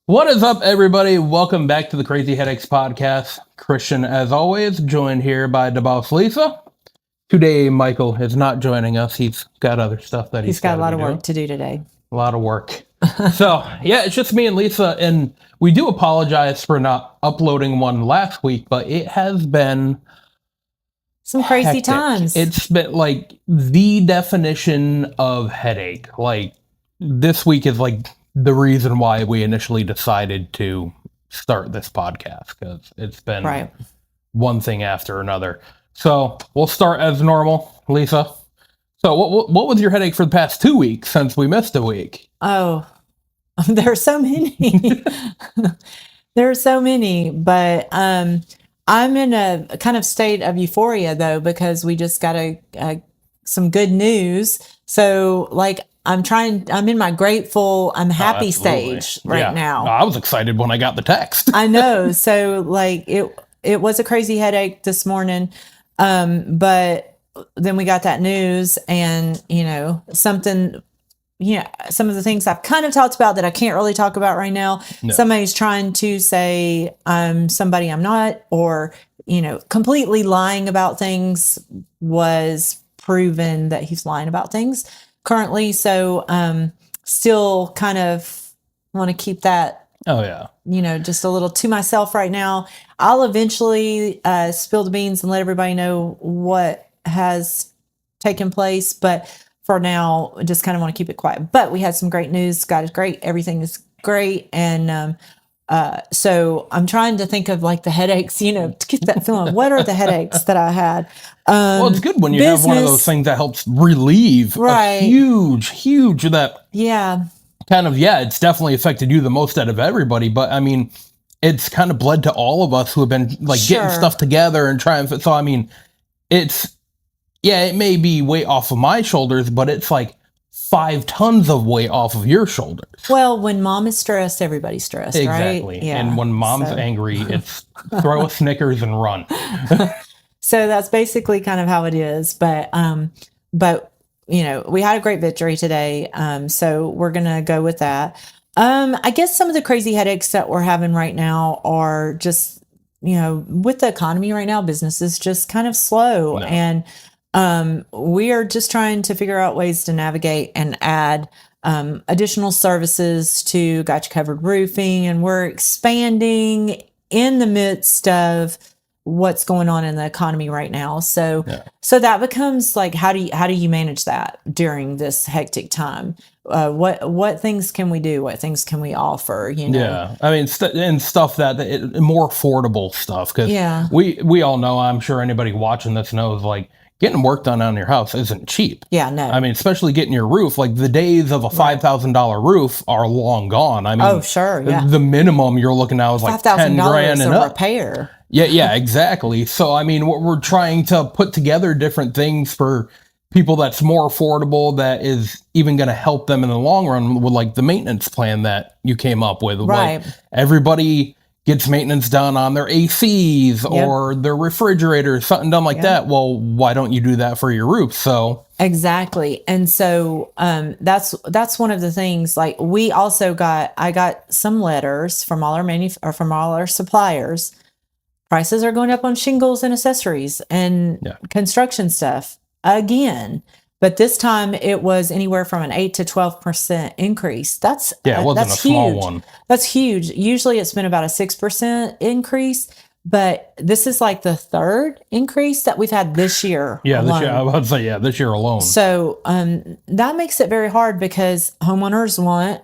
What is up, everybody? Welcome back to the Crazy Headaches podcast. Christian, as always, joined here by the boss Lisa. Today, Michael is not joining us. He's got other stuff that He's got a lot of work to do today. A lot of work. So, yeah, it's just me and Lisa, and we do apologize for not uploading one last week, but it has been some crazy hectic. times. It's been like the definition of headache. Like, this week is like the reason why we initially decided to start this podcast, because it's been one thing after another. So we'll start as normal. Lisa, so what was your headache for the past 2 weeks since we missed a week? Oh, there are so many. There are so many, but I'm in a kind of state of euphoria though, because we just got some good news. So like I'm in my grateful, I'm happy stage right now. I was excited when I got the text. I know. So like it was a crazy headache this morning. But then we got that news and, some of the things I've kind of talked about that I can't really talk about right now. No. Somebody's trying to say I'm somebody I'm not, or, completely lying about things was proven that he's lying about things currently. So, still kind of want to keep that, just a little to myself right now. I'll eventually spill the beans and let everybody know what has taken place. But for now, I just kind of want to keep it quiet. But we had some great news. God is great. Everything is great. And so I'm trying to think of like the headaches, to get that feeling. What are the headaches that I had? Well, it's good when you have one of those things that helps relieve a huge that. Yeah. Kind of, it's definitely affected you the most out of everybody. But I mean, it's kind of bled to all of us who have been like getting stuff together and trying. So, I mean, it may be weight off of my shoulders, but it's like 5 tons of weight off of your shoulders. Well, when mom is stressed, everybody's stressed, exactly. Right? Yeah. And when mom's angry, it's throw a Snickers and run. So that's basically kind of how it is. But we had a great victory today. So we're going to go with that. I guess some of the crazy headaches that we're having right now are just, with the economy right now, business is just kind of slow. No. And we are just trying to figure out ways to navigate and add additional services to Got You Covered Roofing. And we're expanding in the midst of what's going on in the economy right now. So that becomes like, how do you manage that during this hectic time? What things can we do? What things can we offer? Yeah, I mean, and stuff that more affordable stuff. Because we all know, I'm sure anybody watching this knows, like getting work done on your house isn't cheap. Yeah, no. I mean, especially getting your roof. Like the days of a $5,000 roof are long gone. I mean, the minimum you're looking at is like $10,000 and up. Repair. Yeah, exactly. So, I mean, we're trying to put together different things for people that's more affordable, that is even going to help them in the long run, with like the maintenance plan that you came up with. Right. Like everybody gets maintenance done on their ACs or their refrigerators, something done like that. Well, why don't you do that for your roof? So exactly. And so that's one of the things. Like I got some letters from all our suppliers. Prices are going up on shingles and accessories and construction stuff again. But this time it was anywhere from an 8 to 12% increase. It wasn't a small one. That's huge. Usually it's been about a 6% increase, but this is like the third increase that we've had this year. Yeah, alone. This year. I was about to say, this year alone. So that makes it very hard because homeowners want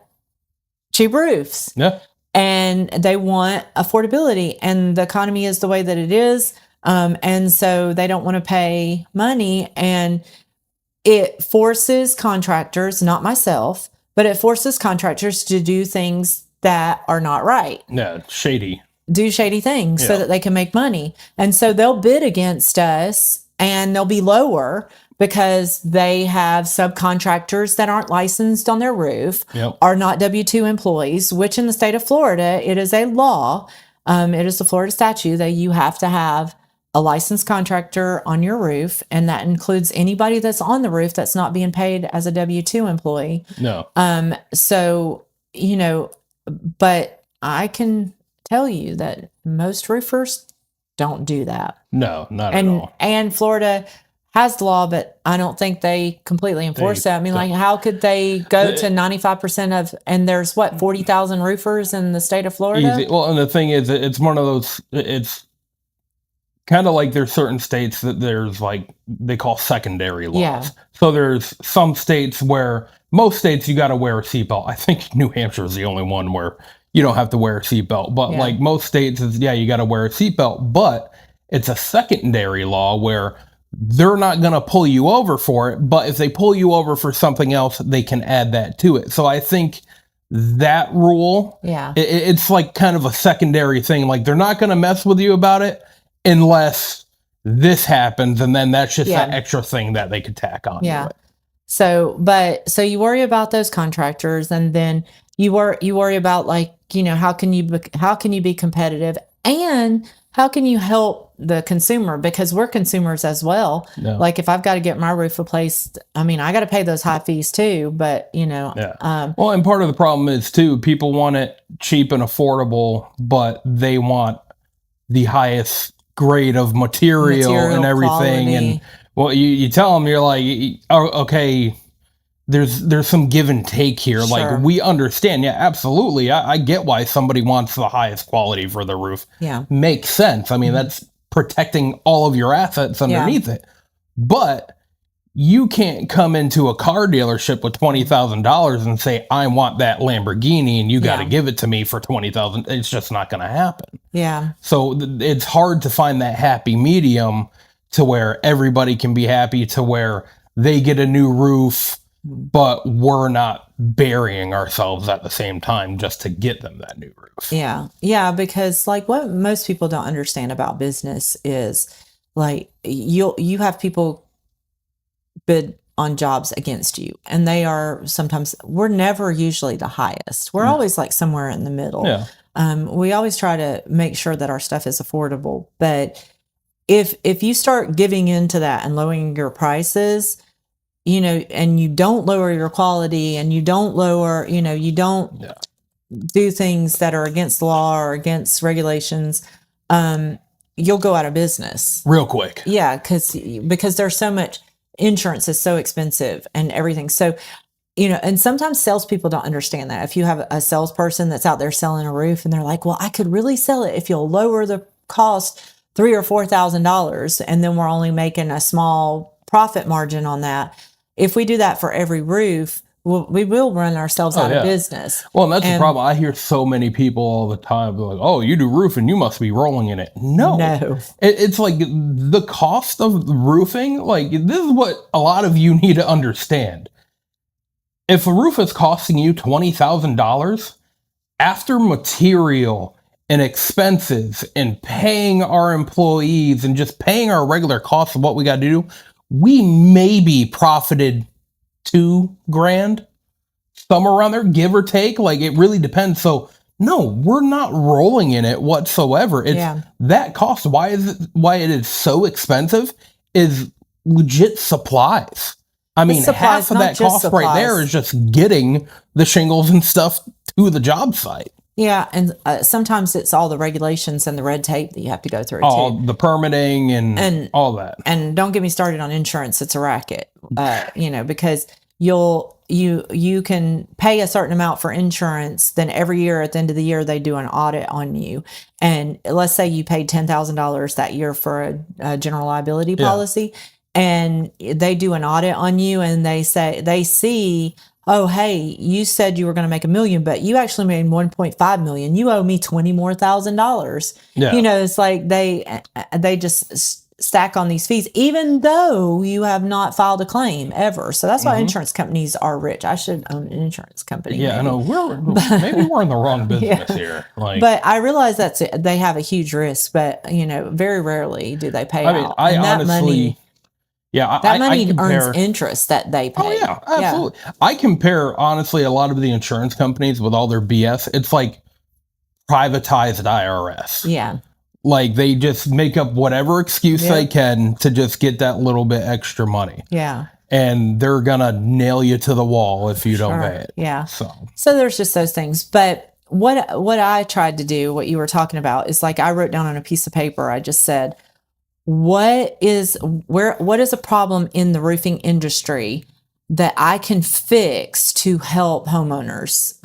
cheap roofs. Yeah. And they want affordability, and the economy is the way that it is. And so they don't want to pay money, and it forces contractors, not myself, but it forces contractors to do things that are not right. Yeah, shady. Do shady things so that they can make money. And so they'll bid against us and they'll be lower because they have subcontractors that aren't licensed on their roof, are not W-2 employees, which in the state of Florida, it is a law. It is the Florida statute that you have to have a licensed contractor on your roof, and that includes anybody that's on the roof that's not being paid as a W-2 employee. No. So, but I can tell you that most roofers don't do that. No, not at all. And Florida has the law, but I don't think they completely enforce that. I mean, like, how could they go to 95% of, and there's what, 40,000 roofers in the state of Florida? Easy. Well, and the thing is, it's one of those, it's kind of like there's certain states that there's like, they call secondary laws. Yeah. So there's some states where, most states you got to wear a seatbelt. I think New Hampshire is the only one where you don't have to wear a seatbelt. But Yeah. like most states, is you got to wear a seatbelt. But it's a secondary law where they're not going to pull you over for it. But if they pull you over for something else, they can add that to it. So I think that rule, Yeah. it's like kind of a secondary thing. Like they're not going to mess with you about it unless this happens, and then that's just Yeah. that extra thing that they could tack on. Yeah. To it. So you worry about those contractors, and then you worry about, like, you know, how can you be competitive, and how can you help the consumer, because we're consumers as well. Yeah. Like, if I've got to get my roof replaced, I mean, I got to pay those high fees too, but you know, Yeah. Well, and part of the problem is too, people want it cheap and affordable, but they want the highest grade of material and everything. quality. And well, you tell them, you're like, oh, okay, there's some give and take here. Sure. Like, we understand. Yeah, absolutely. I get why somebody wants the highest quality for the roof. Yeah. Makes sense. I mean, that's protecting all of your assets underneath it. But you can't come into a car dealership with $20,000 and say, I want that Lamborghini, and you got to give it to me for $20,000. It's just not going to happen. Yeah. So it's hard to find that happy medium to where everybody can be happy, to where they get a new roof, but we're not burying ourselves at the same time just to get them that new roof. Yeah. Yeah. Because, like, what most people don't understand about business is, like, you have people bid on jobs against you, and we're never usually the highest. We're always like somewhere in the middle. Yeah. We always try to make sure that our stuff is affordable, but if you start giving into that and lowering your prices, you know, and you don't lower your quality, and you don't do things that are against the law or against regulations, you'll go out of business real quick. Yeah, because there's so much. Insurance is so expensive and everything. So, you know, and sometimes salespeople don't understand that. If you have a salesperson that's out there selling a roof, and they're like, well, I could really sell it if you'll lower the cost $3,000 or $4,000, and then we're only making a small profit margin on that. If we do that for every roof, we will run ourselves out of business. Well, and that's the problem. I hear so many people all the time like, oh, you do roofing, you must be rolling in it. No. It's like the cost of roofing. Like, this is what a lot of you need to understand. If a roof is costing you $20,000, after material and expenses and paying our employees and just paying our regular costs of what we got to do, we maybe profited $2,000, somewhere around there, give or take. Like, it really depends. So no, we're not rolling in it whatsoever. It's that cost. Why it is so expensive is legit supplies. I mean, half of that cost right there is just getting the shingles and stuff to the job site. Yeah, and sometimes it's all the regulations and the red tape that you have to go through. All the permitting and all that. And don't get me started on insurance; it's a racket. You know, because you can pay a certain amount for insurance, then every year at the end of the year they do an audit on you. And let's say you paid $10,000 that year for a general liability policy, and they do an audit on you, and they see, oh, hey, you said you were going to make $1 million, but you actually made 1.5 million. You owe me $20,000 more. Yeah. You know, it's like they just stack on these fees, even though you have not filed a claim ever. So that's why insurance companies are rich. I should own an insurance company. Yeah, maybe. I know. Maybe we're in the wrong business here. Like, but I realize they have a huge risk, but you know, very rarely do they pay out. I honestly. That money earns interest that they pay. Oh, yeah, absolutely. Yeah. I compare, honestly, a lot of the insurance companies with all their BS. It's like privatized IRS. Yeah. Like, they just make up whatever excuse they can to just get that little bit extra money. Yeah. And they're going to nail you to the wall if you don't pay it. Yeah. So there's just those things. But what I tried to do, what you were talking about, is like I wrote down on a piece of paper. I just said, what is a problem in the roofing industry that I can fix to help homeowners,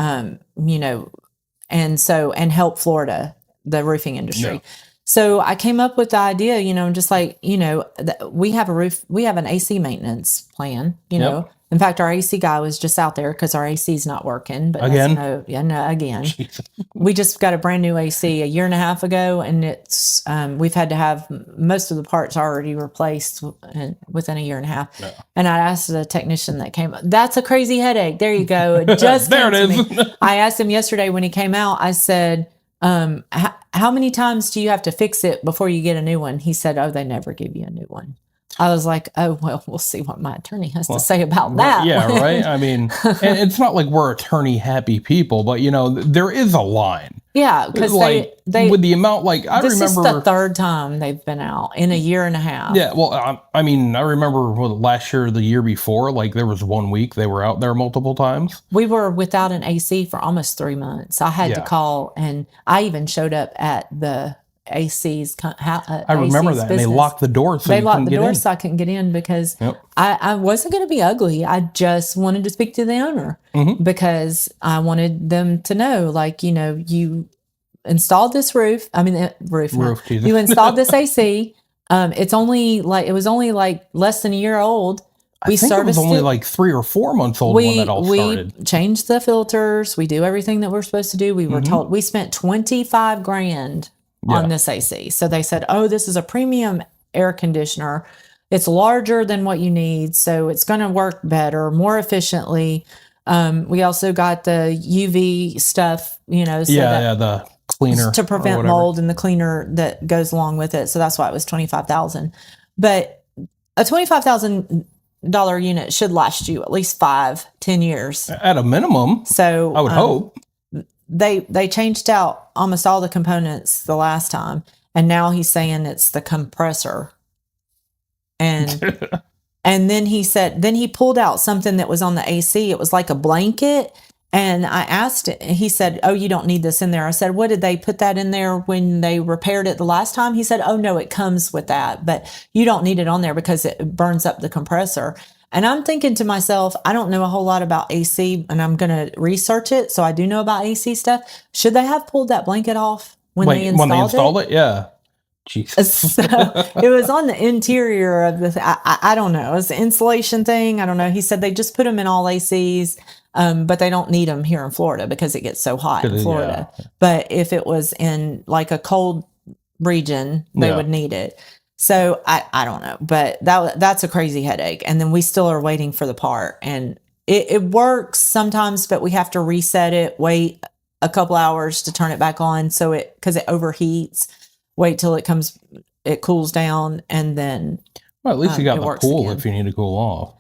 and help Florida, the roofing industry. Yeah. So I came up with the idea, just like, we have an AC maintenance plan, Yep. In fact, our AC guy was just out there because our AC is not working, but Again? again. Jesus. We just got a brand new AC a year and a half ago, and it's we've had to have most of the parts already replaced within a year and a half. Yeah. And I asked the technician that came. That's a crazy headache. There you go. It just There came it to is. me. I asked him yesterday when he came out. I said, "How many times do you have to fix it before you get a new one?" He said, "Oh, they never give you a new one." I was like, "Oh, well, we'll see what my attorney has to say about that." Yeah, right. I mean, and it's not like we're attorney happy people, but there is a line. Yeah, because Like they with the amount, like I this remember is the third time they've been out in a year and a half. Yeah, well, I mean, I remember last year, or the year before, like there was 1 week they were out there multiple times. We were without an AC for almost 3 months. I had to Yeah. call, and I even showed up at the AC's. I remember that, and they locked the door, so They you locked couldn't the get door in. so I couldn't get in because Yep. I wasn't going to be ugly. I just wanted to speak to the owner because I wanted them to know, like, you installed this roof. I mean, Roof, Jesus. you installed this AC. It was only like less than a year old. I think it was only like 3 or 4 months old when that all started. We changed the filters. We do everything that we're supposed to do. We were told we spent 25 grand on this AC. So they said, "Oh, this is a premium air conditioner. It's larger than what you need, so it's going to work better, more efficiently." We also got the UV stuff, The cleaner to prevent mold, and the cleaner that goes along with it. So that's why it was $25,000. But a $25,000 unit should last you at least 5-10 years at a minimum. So I would hope. They changed out almost all the components the last time, and now he's saying it's the compressor. And and then he pulled out something that was on the AC. It was like a blanket. And I asked it, he said, "Oh, you don't need this in there." I said, "What, did they put that in there when they repaired it the last time?" He said, "Oh, no, it comes with that, but you don't need it on there because it burns up the compressor." And I'm thinking to myself, I don't know a whole lot about AC, and I'm going to research it. So I do know about AC stuff. Should they have pulled that blanket off when they installed it? Yeah. Jesus. So it was on the interior of the, I don't know. It was the insulation thing. I don't know. He said they just put them in all ACs. But they don't need them here in Florida because it gets so hot in Florida. Yeah. But if it was in like a cold region, they would need it. So I don't know, but that's a crazy headache. And then we still are waiting for the part, and it works sometimes, but we have to reset it, wait a couple hours to turn it back on. Because it overheats, wait till it cools down, and then. Well, at least you got the pool if you need to cool off.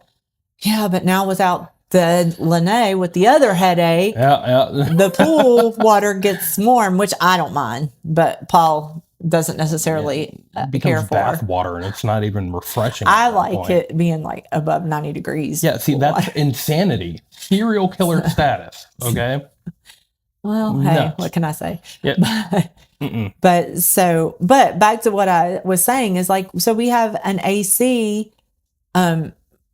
Yeah, but now without the Lene with the other headache, the pool water gets warm, which I don't mind, but Paul doesn't necessarily care for. Bath water, and it's not even refreshing. I like it being like above 90 degrees. Yeah, see, that's insanity. Serial killer status, okay? Well, hey, what can I say? Yeah. But back to what I was saying is like, so we have an AC,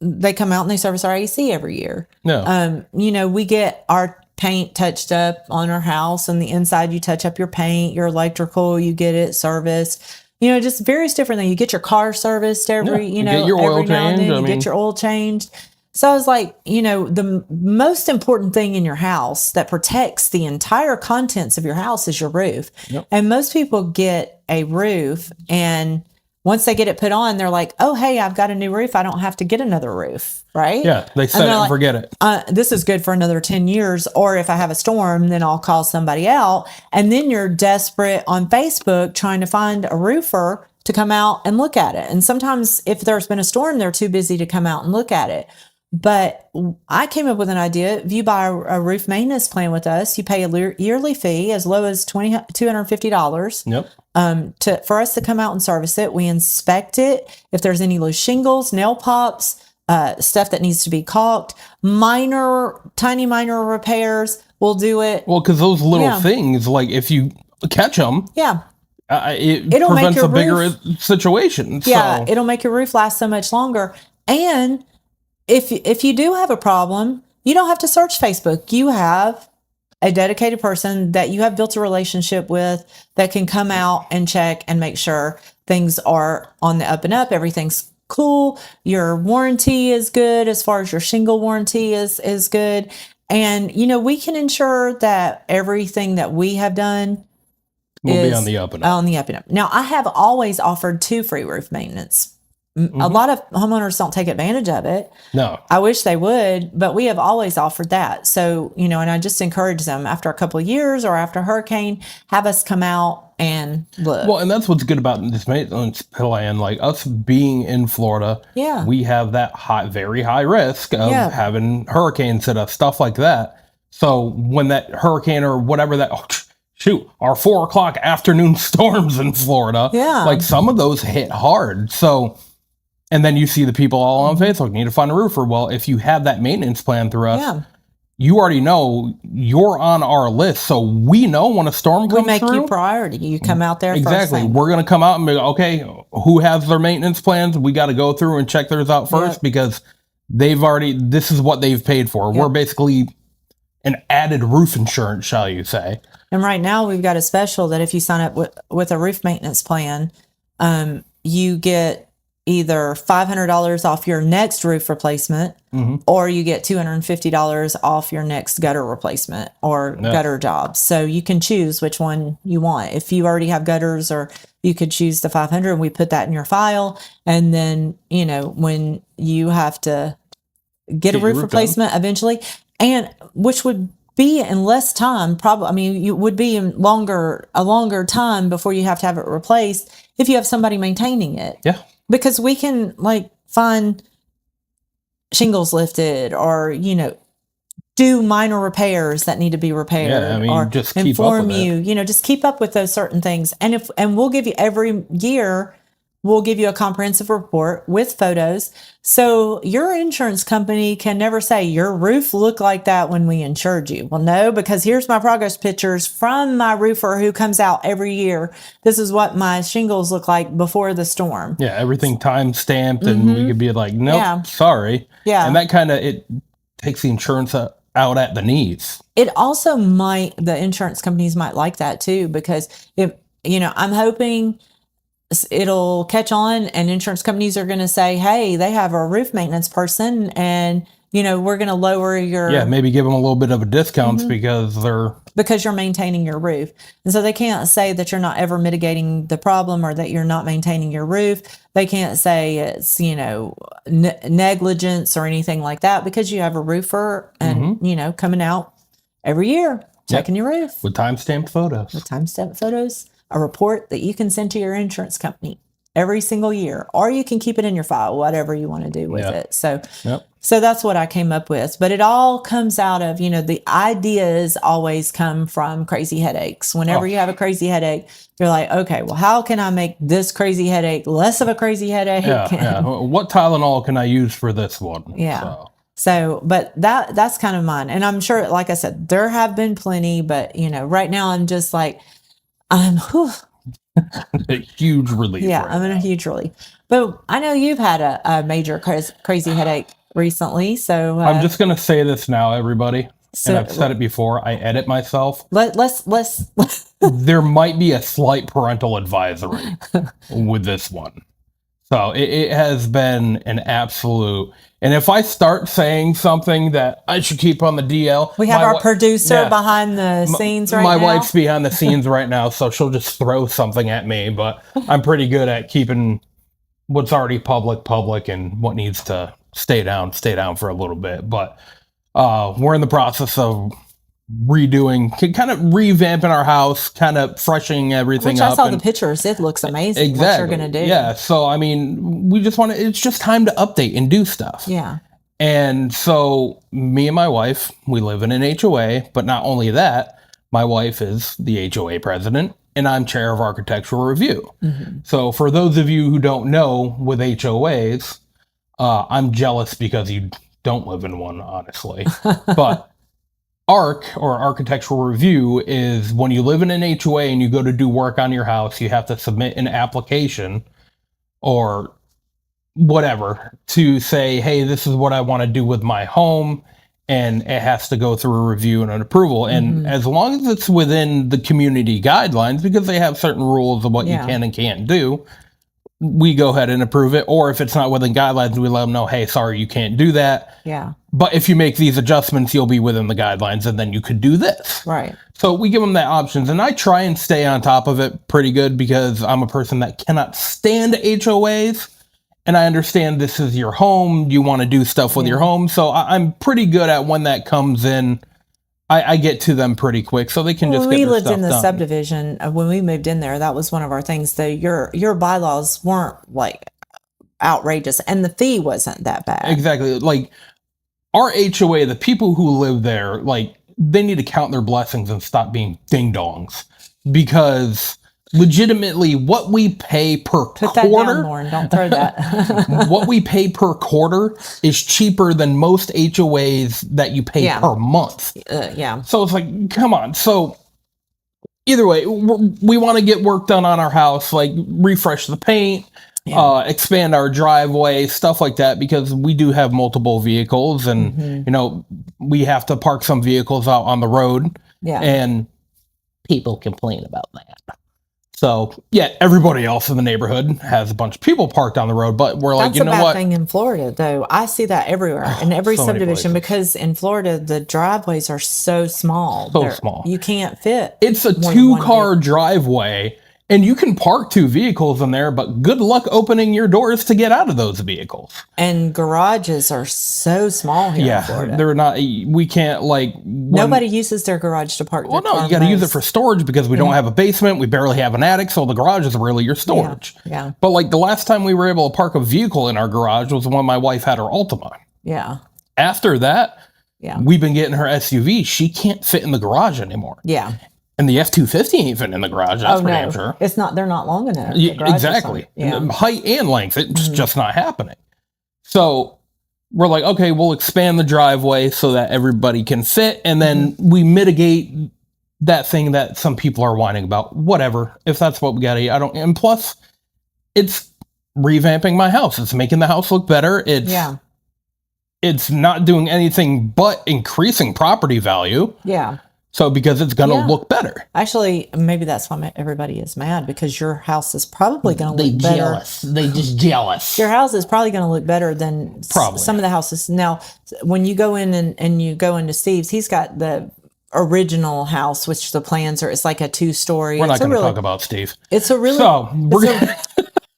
they come out and they service our AC every year. No. We get our paint touched up on our house, and the inside you touch up your paint, your electrical, you get it serviced. Just various different things. You get your car serviced every get your oil every now and then. changed. Get your oil changed. So I was like, the most important thing in your house that protects the entire contents of your house is your roof. Yep. And most people get a roof, and once they get it put on, they're like, "Oh, hey, I've got a new roof. I don't have to get another roof." Right? Yeah. They set it and forget it. This is good for another 10 years. Or if I have a storm, then I'll call somebody out. And then you're desperate on Facebook trying to find a roofer to come out and look at it. And sometimes if there's been a storm, they're too busy to come out and look at it. But I came up with an idea. If you buy a roof maintenance plan with us, you pay a yearly fee as low as $250. Yep. For us to come out and service it. We inspect it. If there's any loose shingles, nail pops, stuff that needs to be caulked, tiny minor repairs, we'll do it. Well, because those little Yeah. things, like if you catch them, Yeah. it make prevents your a bigger roof- situation. Yeah. So It'll make your roof last so much longer. And if you do have a problem, you don't have to search Facebook. You have a dedicated person that you have built a relationship with that can come out and check and make sure things are on the up and up. Everything's cool. Your warranty is good as far as your shingle warranty is good. And we can ensure that everything that we have done we'll be is on the up and up. on the up and up. Now, I have always offered 2 free roof maintenance. A lot of homeowners don't take advantage of it. No. I wish they would, but we have always offered that. So, and I just encourage them after a couple of years or after a hurricane, have us come out and look. Well, and that's what's good about this maintenance plan. Like us being in Florida, Yeah. we have that very high risk of Yeah. having hurricanes hit us, stuff like that. So when that hurricane or whatever our 4 o'clock afternoon storms in Florida, Yeah. like some of those hit hard. So, and then you see the people all on Facebook, need to find a roofer. Well, if you have that maintenance plan through us, Yeah. you already know you're on our list. So we know when a storm We comes make through. you priority. You come out there first Exactly. thing. We're going to come out and be okay, who has their maintenance plans? We got to go through and check theirs out first Yep. because this is what they've paid for. Yep. We're basically an added roof insurance, shall you say. And right now we've got a special that if you sign up with a roof maintenance plan, you get either $500 off your next roof replacement, or you get $250 off your next gutter replacement or gutter job. So you can choose which one you want. If you already have gutters, or you could choose the 500, and we put that in your file. And then, when you have to get a roof replacement eventually, and which would be in less time, probably. I mean, you would be in a longer time before you have to have it replaced if you have somebody maintaining it. Yeah. Because we can find shingles lifted, or do minor repairs that need to be repaired. Yeah, I mean, or just keep inform up with you. Just keep up with those certain things. And we'll give you every year. We'll give you a comprehensive report with photos. So your insurance company can never say your roof looked like that when we insured you. Well, no, because here's my progress pictures from my roofer who comes out every year. This is what my shingles look like before the storm. Yeah, everything time stamped, and we could be like, nope, Yeah. sorry. Yeah. And that kind of, it takes the insurance out at the knees. It also the insurance companies might like that too, because I'm hoping it'll catch on, and insurance companies are going to say, hey, they have a roof maintenance person, and we're going to lower your Maybe give them a little bit of a discount because you're maintaining your roof. And so they can't say that you're not ever mitigating the problem, or that you're not maintaining your roof. They can't say it's negligence or anything like that, because you have a roofer and coming out every year checking your roof with time-stamped photos. A report that you can send to your insurance company every single year, or you can keep it in your file, whatever you want to do with it. So, so that's what I came up with. But it all comes out of, the ideas always come from crazy headaches. Whenever you have a crazy headache, you're like, okay, well, how can I make this crazy headache less of a crazy headache? Yeah. What Tylenol can I use for this one? Yeah. So, but that's kind of mine. And I'm sure, like I said, there have been plenty, but right now I'm just like, a huge relief. Yeah, I'm in a huge relief. But I know you've had a major crazy headache recently. So I'm just going to say this now, everybody. And I've said it before. I edit myself. Let's There might be a slight parental advisory with this one. So it has been an absolute. And if I start saying something that I should keep on the DL, we have our producer behind the scenes right now. My wife's behind the scenes right now, so she'll just throw something at me. But I'm pretty good at keeping what's already public, and what needs to stay down for a little bit. But we're in the process of redoing, kind of revamping our house, kind of freshening everything up. I saw the pictures. It looks amazing. Exactly. What you're going to do. Yeah. So, I mean, we just it's just time to update and do stuff. Yeah. And so me and my wife, we live in an HOA, but not only that, my wife is the HOA president and I'm chair of architectural review. Mm-hmm. So for those of you who don't know with HOAs, I'm jealous because you don't live in one, honestly. But ARC, or architectural review, is when you live in an HOA and you go to do work on your house, you have to submit an application or whatever to say, hey, this is what I want to do with my home. And it has to go through a review and an approval. And as long as it's within the community guidelines, because they have certain rules of what you can and can't do, we go ahead and approve it. Or if it's not within guidelines, we let them know, hey, sorry, you can't do that. Yeah. But if you make these adjustments, you'll be within the guidelines, and then you could do this. Right. So we give them that options, and I try and stay on top of it pretty good because I'm a person that cannot stand HOAs, and I understand this is your home. You want to do stuff with your home. So I'm pretty good at when that comes in. I get to them pretty quick, so they can just get their stuff done. We lived in the subdivision when we moved in there. That was one of our things. Your bylaws weren't like outrageous, and the fee wasn't that bad. Exactly. Like our HOA, the people who live there, like they need to count their blessings and stop being ding dongs, because legitimately what we pay per Put quarter, that down, Lauren. Don't throw that. what we pay per quarter is cheaper than most HOAs that you pay per month. Yeah. So it's like, come on. So either way, we want to get work done on our house, like refresh the paint, expand our driveway, stuff like that, because we do have multiple vehicles, and you know, we have to park some vehicles out on the road. Yeah. And people complain about that. So yeah, everybody else in the neighborhood has a bunch of people parked on the road, but we're like, you know what? That's a bad thing in Florida, though. I see that everywhere in every subdivision, because in Florida the driveways are so small. So small. You can't fit. It's a 2-car driveway, and you can park 2 vehicles in there, but good luck opening your doors to get out of those vehicles. And garages are so small here in Florida. They're not. We can't like. Nobody uses their garage to park. Well, no, you got to use it for storage, because we don't have a basement. We barely have an attic, so the garage is really your storage. Yeah. But like the last time we were able to park a vehicle in our garage was when my wife had her Altima. Yeah. After that, yeah, we've been getting her SUV. She can't fit in the garage anymore. Yeah. And the F-250 ain't fitting in the garage. That's for damn sure. It's not. They're not long enough. Exactly. Height and length. It's just not happening. So we're like, okay, we'll expand the driveway so that everybody can fit, and then we mitigate that thing that some people are whining about. Whatever. If that's what we got to, I don't. And plus, it's revamping my house. It's making the house look better. It's not doing anything but increasing property value. Yeah. So because it's going to look better. Actually, maybe that's why everybody is mad, because your house is probably going to look better. Jealous. They just jealous. Your house is probably going to look better than some of the houses. Now, when you go in and you go into Steve's, he's got the original house, which the plans are, it's like a 2-story. We're not going to talk about Steve. It's a really,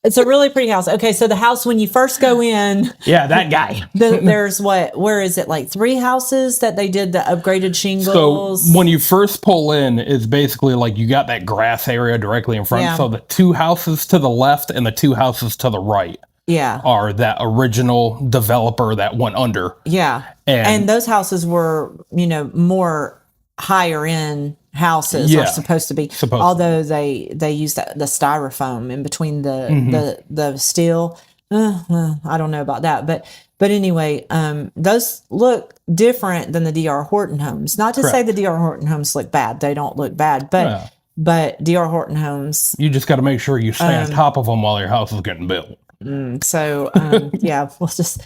it's a really pretty house. Okay, so the house, when you first go in, that guy. There's where is it, like 3 houses that they did the upgraded shingles? So when you first pull in, it's basically like you got that grass area directly in front. So the 2 houses to the left and the 2 houses to the right are that original developer that went under. Yeah. And those houses were, more higher end houses are supposed to be, although they use the styrofoam in between the steel. I don't know about that, but anyway, those look different than the D.R. Horton homes. Not to say the D.R. Horton homes look bad; they don't look bad, but D.R. Horton homes, you just got to make sure you stay on top of them while your house is getting built. So we'll just.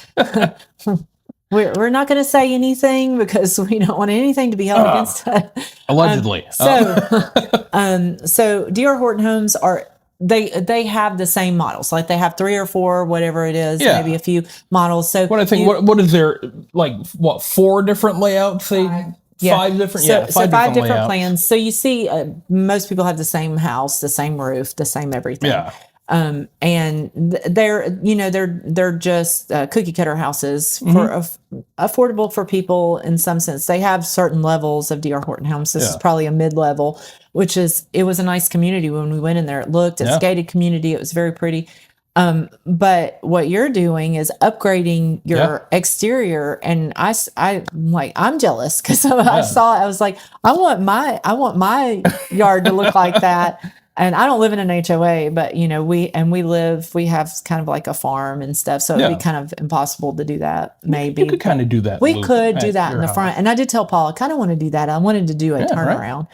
We're not going to say anything because we don't want anything to be held against us. Allegedly. So D.R. Horton homes they have the same models. Like they have 3 or 4, whatever it is, maybe a few models. So what I think, what is there, like 4 different layouts? Say 5 different, so 5 different plans. So you see, most people have the same house, the same roof, the same everything. Yeah. And they're just cookie cutter houses for affordable for people in some sense. They have certain levels of D.R. Horton homes. This is probably a mid-level, it was a nice community when we went in there. It's a gated community. It was very pretty. But what you're doing is upgrading your exterior, and I'm jealous because I was like, I want my yard to look like that. And I don't live in an HOA, but you know, we have kind of like a farm and stuff. So it'd be kind of impossible to do that. Maybe you could kind of do that. We could do that in the front. And I did tell Paul, I kind of want to do that. I wanted to do a turnaround.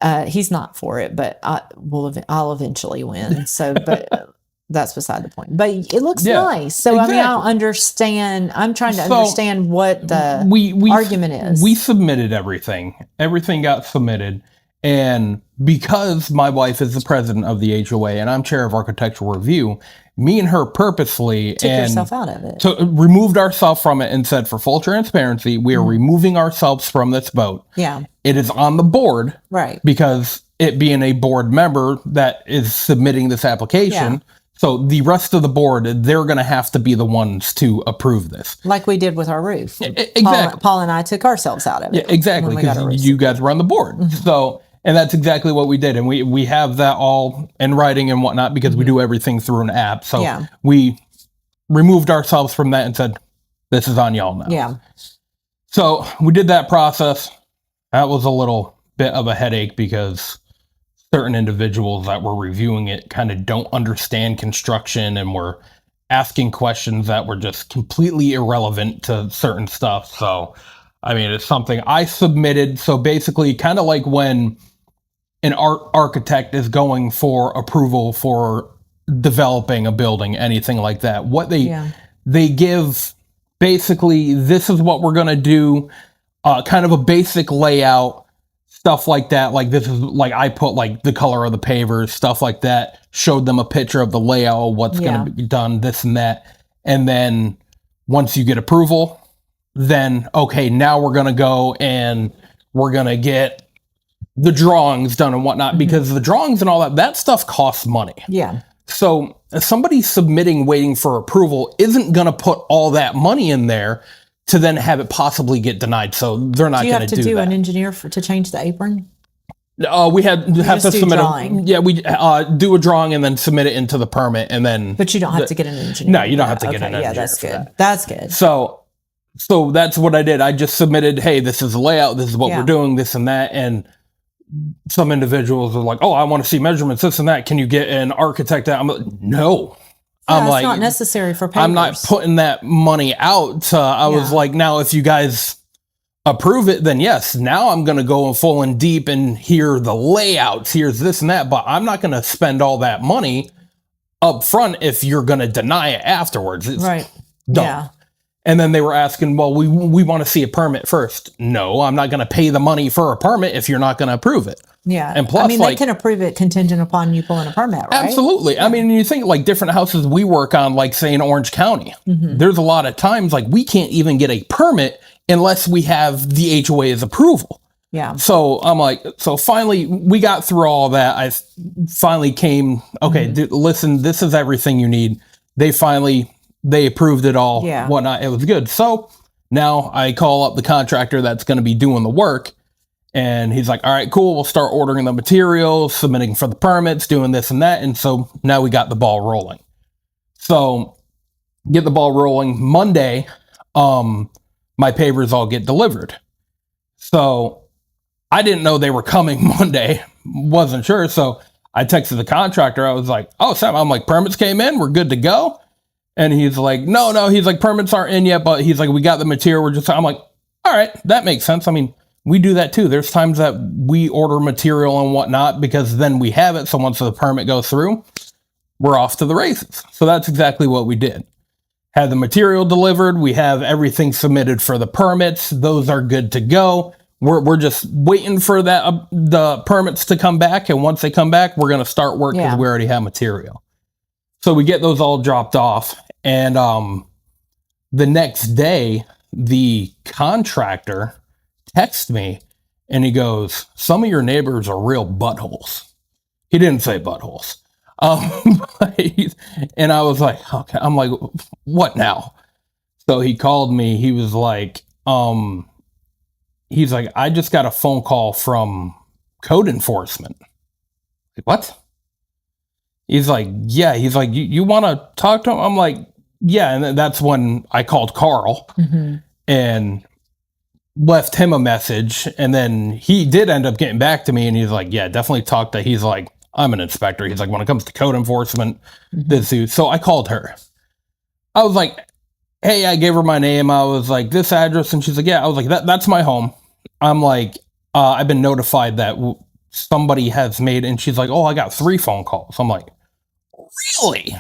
Right. He's not for it, but I'll eventually win. So, but that's beside the point. But it looks nice. So, exactly. I mean, I don't understand. I'm trying to understand what the argument is. We submitted everything. Everything got submitted. And because my wife is the president of the HOA and I'm chair of architectural review, me and her purposely took yourself out of it. So removed ourselves from it and said, for full transparency, we are removing ourselves from this vote. Yeah. It is on the board. Right. Because it being a board member that is submitting this application. Yeah. So the rest of the board, they're going to have to be the ones to approve this. Like we did with our roof. Exactly. Paul and I took ourselves out of it. Yeah, exactly. Because you guys were on the board. Mm-hmm. So, and that's exactly what we did. And we have that all in writing and whatnot because we do everything through an app. So we removed ourselves from that and said, this is on y'all now. Yeah. So we did that process. That was a little bit of a headache because certain individuals that were reviewing it kind of don't understand construction and were asking questions that were just completely irrelevant to certain stuff. So, I mean, it's something I submitted. So basically, kind of like when an architect is going for approval for developing a building, anything like that, what they give basically, this is what we're going to do, kind of a basic layout, stuff like that. Like this is like I put like the color of the pavers, stuff like that, showed them a picture of the layout, what's going to be done, this and that. And then once you get approval, then, okay, now we're going to go and we're going to get the drawings done and whatnot, because the drawings and all that stuff costs money. Yeah. So somebody submitting, waiting for approval isn't going to put all that money in there to then have it possibly get denied. So they're not going to do that. Do you have to do an engineer to change the apron? We have to submit we do a drawing and then submit it into the permit, and then. But you don't have to get an engineer. No, you don't have to get an engineer. Yeah, that's good. That's good. So that's what I did. I just submitted, hey, this is the layout, this is what we're doing, this and that, and some individuals are like, oh, I want to see measurements, this and that. Can you get an architect out? I'm like, no. I'm like, it's not necessary for papers. I'm not putting that money out. I was like, now if you guys approve it, then yes, now I'm going to go full and deep and hear the layouts, here's this and that, but I'm not going to spend all that money up front if you're going to deny it afterwards. It's right. dumb. Yeah. And then they were asking, well, we want to see a permit first. No, I'm not going to pay the money for a permit if you're not going to approve it. Yeah. And plus, I mean, they can approve it contingent upon you pulling a permit, right? Absolutely. Yeah. I mean, you think like different houses we work on, like say in Orange County, there's a lot of times like we can't even get a permit unless we have the HOA's approval. Yeah. So I'm like, so finally we got through all that. I finally came, okay, listen, this is everything you need. They approved it all, whatnot. It was good. So now I call up the contractor that's going to be doing the work. And he's like, all right, cool. We'll start ordering the materials, submitting for the permits, doing this and that. And so now we got the ball rolling. So get the ball rolling. Monday, my pavers all get delivered. So I didn't know they were coming Monday. Wasn't sure. So I texted the contractor. I was like, oh, Sam, I'm like, permits came in. We're good to go. And he's like, no. He's like, permits aren't in yet, but he's like, we got the material. I'm like, all right, that makes sense. I mean, we do that too. There's times that we order material and whatnot because then we have it. So once the permit goes through, we're off to the races. So that's exactly what we did. Had the material delivered. We have everything submitted for the permits. Those are good to go. We're just waiting for that the permits to come back. And once they come back, we're going to start work because we already have material. So we get those all dropped off. And the next day, the contractor texts me and he goes, some of your neighbors are real buttholes. He didn't say buttholes. And I was like, okay. I'm like, what now? So he called me. He was like, he's like, I just got a phone call from code enforcement. Like, what? He's like, yeah. He's like, you want to talk to him? I'm like, yeah. And that's when I called Carl and left him a message. And then he did end up getting back to me. And he's like, yeah, definitely talk to, he's like, I'm an inspector. He's like, when it comes to code enforcement, this dude. So I called her. I was like, hey, I gave her my name. I was like, this address. And she's like, yeah. I was like, that's my home. I'm like, I've been notified that somebody has made, and she's like, oh, I got 3 phone calls. I'm like, really?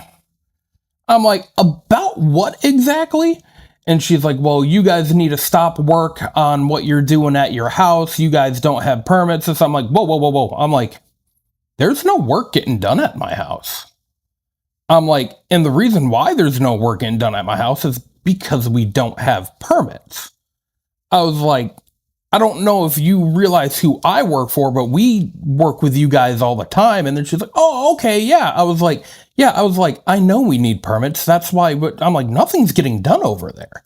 I'm like, about what exactly? And she's like, well, you guys need to stop work on what you're doing at your house. You guys don't have permits. And so I'm like, whoa, whoa, whoa, whoa. I'm like, there's no work getting done at my house. I'm like, and the reason why there's no work getting done at my house is because we don't have permits. I was like, I don't know if you realize who I work for, but we work with you guys all the time. And then she's like, oh, okay, yeah. I was like, I know we need permits. That's why, but I'm like, nothing's getting done over there.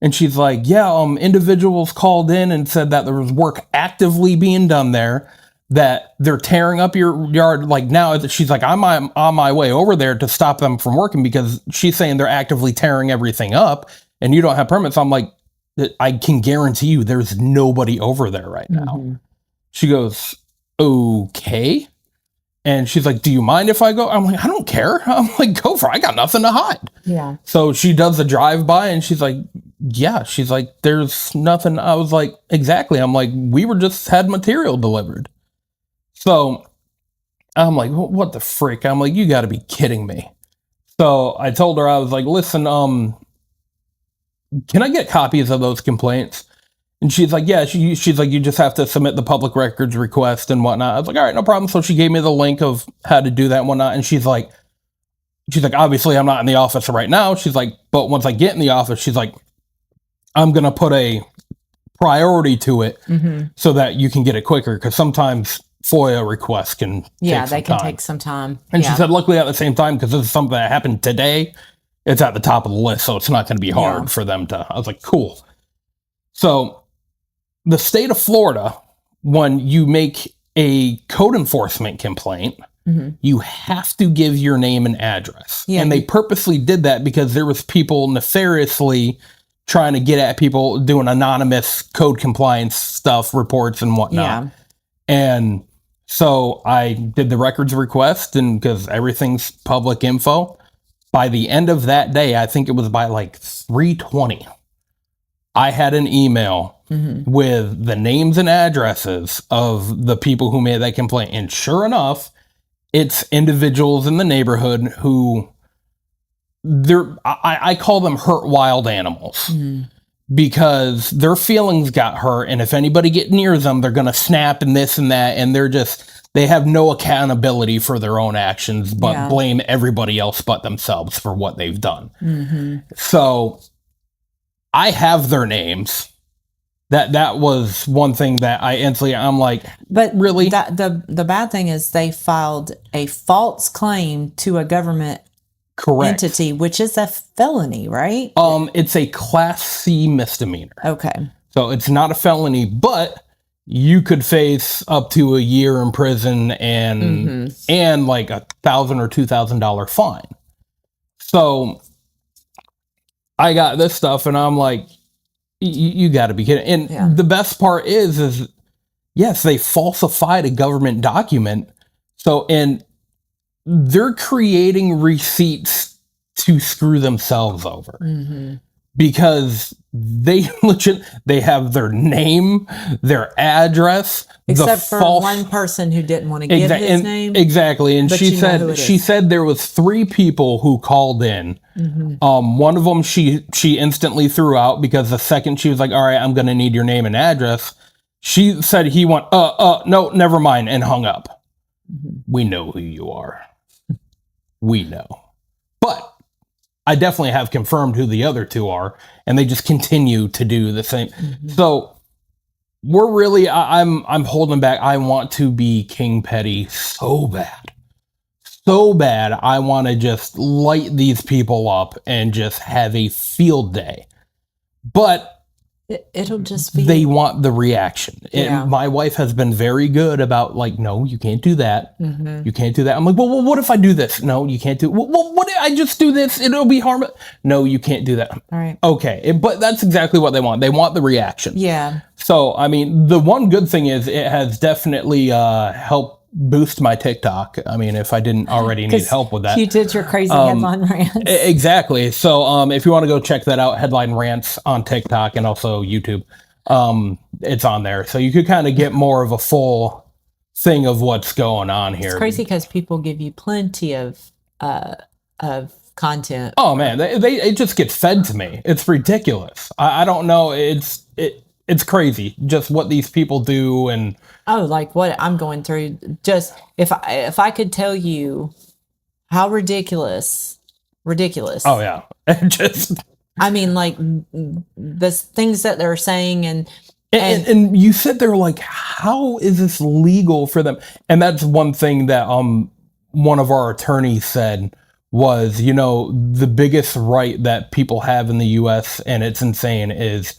And she's like, yeah, individuals called in and said that there was work actively being done there, that they're tearing up your yard. Like now, she's like, I'm on my way over there to stop them from working because she's saying they're actively tearing everything up and you don't have permits. I'm like, I can guarantee you there's nobody over there right now. She goes, okay. And she's like, do you mind if I go? I'm like, I don't care. I'm like, go for it. I got nothing to hide. Yeah. So she does a drive-by and she's like, yeah. She's like, there's nothing. I was like, exactly. I'm like, we were just had material delivered. So I'm like, what the frick? I'm like, you got to be kidding me. So I told her, I was like, listen, can I get copies of those complaints? And she's like, yeah, she's like, you just have to submit the public records request and whatnot. I was like, all right, no problem. So she gave me the link of how to do that and whatnot. And she's like, obviously I'm not in the office right now. She's like, but once I get in the office, she's like, I'm going to put a priority to it so that you can get it quicker. Because sometimes FOIA requests can take some time. And she said, luckily at the same time, because this is something that happened today, it's at the top of the list. So it's not going to be hard for them to, I was like, cool. So the state of Florida, when you make a code enforcement complaint, you have to give your name and address. Yeah. And they purposely did that because there was people nefariously trying to get at people doing anonymous code compliance stuff, reports and whatnot. Yeah. And so I did the records request, and because everything's public info, by the end of that day, I think it was by like 3:20, I had an email with the names and addresses of the people who made that complaint. And sure enough, it's individuals in the neighborhood who I call them hurt wild animals because their feelings got hurt. And if anybody get near them, they're going to snap and this and that. And they have no accountability for their own actions, but blame everybody else but themselves for what they've done. So I have their names. That was one thing that I'm like, but really? The bad thing is they filed a false claim to a government entity, which is a felony, right? It's a Class C misdemeanor. Okay. So it's not a felony, but you could face up to a year in prison and like $1,000 or $2,000 fine. So I got this stuff and I'm like, you got to be kidding. And the best part is yes, they falsified a government document. So, and they're creating receipts to screw themselves over because they have their name, their address, except for one person who didn't want to give his name. Exactly. And she said there was 3 people who called in. One of them she instantly threw out because the second she was like, all right, I'm going to need your name and address. She said he went, no, never mind, and hung up. We know who you are. We know. But I definitely have confirmed who the other 2 are, and they just continue to do the same. So we're really, I'm holding back. I want to be King Petty so bad. So bad. I want to just light these people up and just have a field day. But it'll just be... They want the reaction. Yeah. And my wife has been very good about like, no, you can't do that. You can't do that. I'm like, well, what if I do this? No, you can't do... Well, what if I just do this? It'll be harmful. No, you can't do that. All right. Okay. But that's exactly what they want. They want the reaction. Yeah. So, I mean, the one good thing is it has definitely helped boost my TikTok. I mean, if I didn't already need 'Cause help with that. you did your crazy headline rants. Exactly. So if you want to go check that out, Headline Rants on TikTok and also YouTube, it's on there. So you could kind of get more of a full thing of what's going on here. It's crazy because people give you plenty of content. Oh man, it just gets fed to me. It's ridiculous. I don't know. It's crazy just what these people do. And like what I'm going through. Just if I could tell you how ridiculous. Oh yeah, just. I mean, like the things that they're saying, and you sit there like, how is this legal for them? And that's one thing that one of our attorneys said was, the biggest right that people have in the U.S., and it's insane, is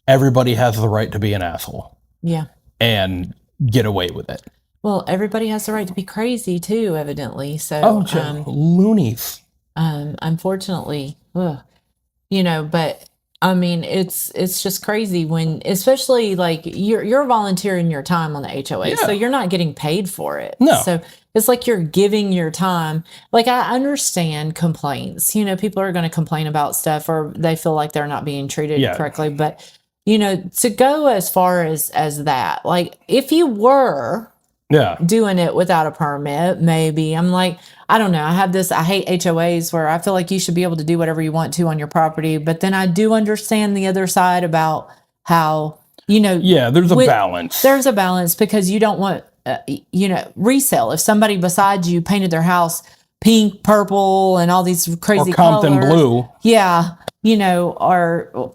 everybody has the right to be an asshole. Yeah. And get away with it. Well, everybody has the right to be crazy too, evidently. So, loonies. Unfortunately, but I mean, it's just crazy when, especially like you're volunteering your time on the HOA, so you're not getting paid for it. No. So it's like you're giving your time. Like I understand complaints. People are going to complain about stuff or they feel like they're not being treated correctly. But to go as far as that, like if you were doing it without a permit, maybe I'm like, I don't know. I hate HOAs where I feel like you should be able to do whatever you want to on your property. But then I do understand the other side about how, there's a balance. There's a balance because you don't want, resale. If somebody beside you painted their house pink, purple, and all these crazy or Compton colors, blue. Yeah. Or,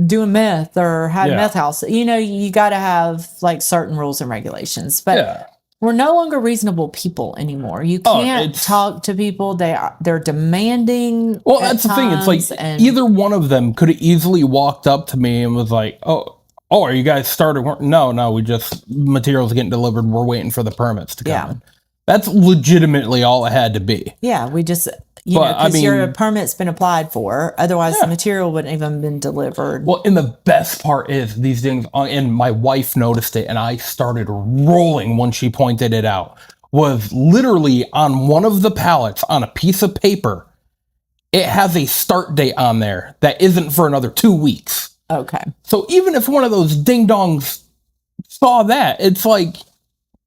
doing meth or had a meth house, you got to have like certain rules and regulations, but we're no longer reasonable people anymore. You can't talk to people. They're demanding. Well, that's the thing. It's like either one of them could have easily walked up to me and was like, oh, are you guys started work? No, we just, materials getting delivered. We're waiting for the permits to come in. That's legitimately all it had to be. Yeah, we just, because your permit's been applied for. Otherwise, the material wouldn't even been delivered. Well, and the best part is these things, and my wife noticed it, and I started rolling when she pointed it out, was literally on one of the pallets on a piece of paper, it has a start date on there that isn't for another 2 weeks. Okay. So even if one of those ding-dongs saw that, it's like,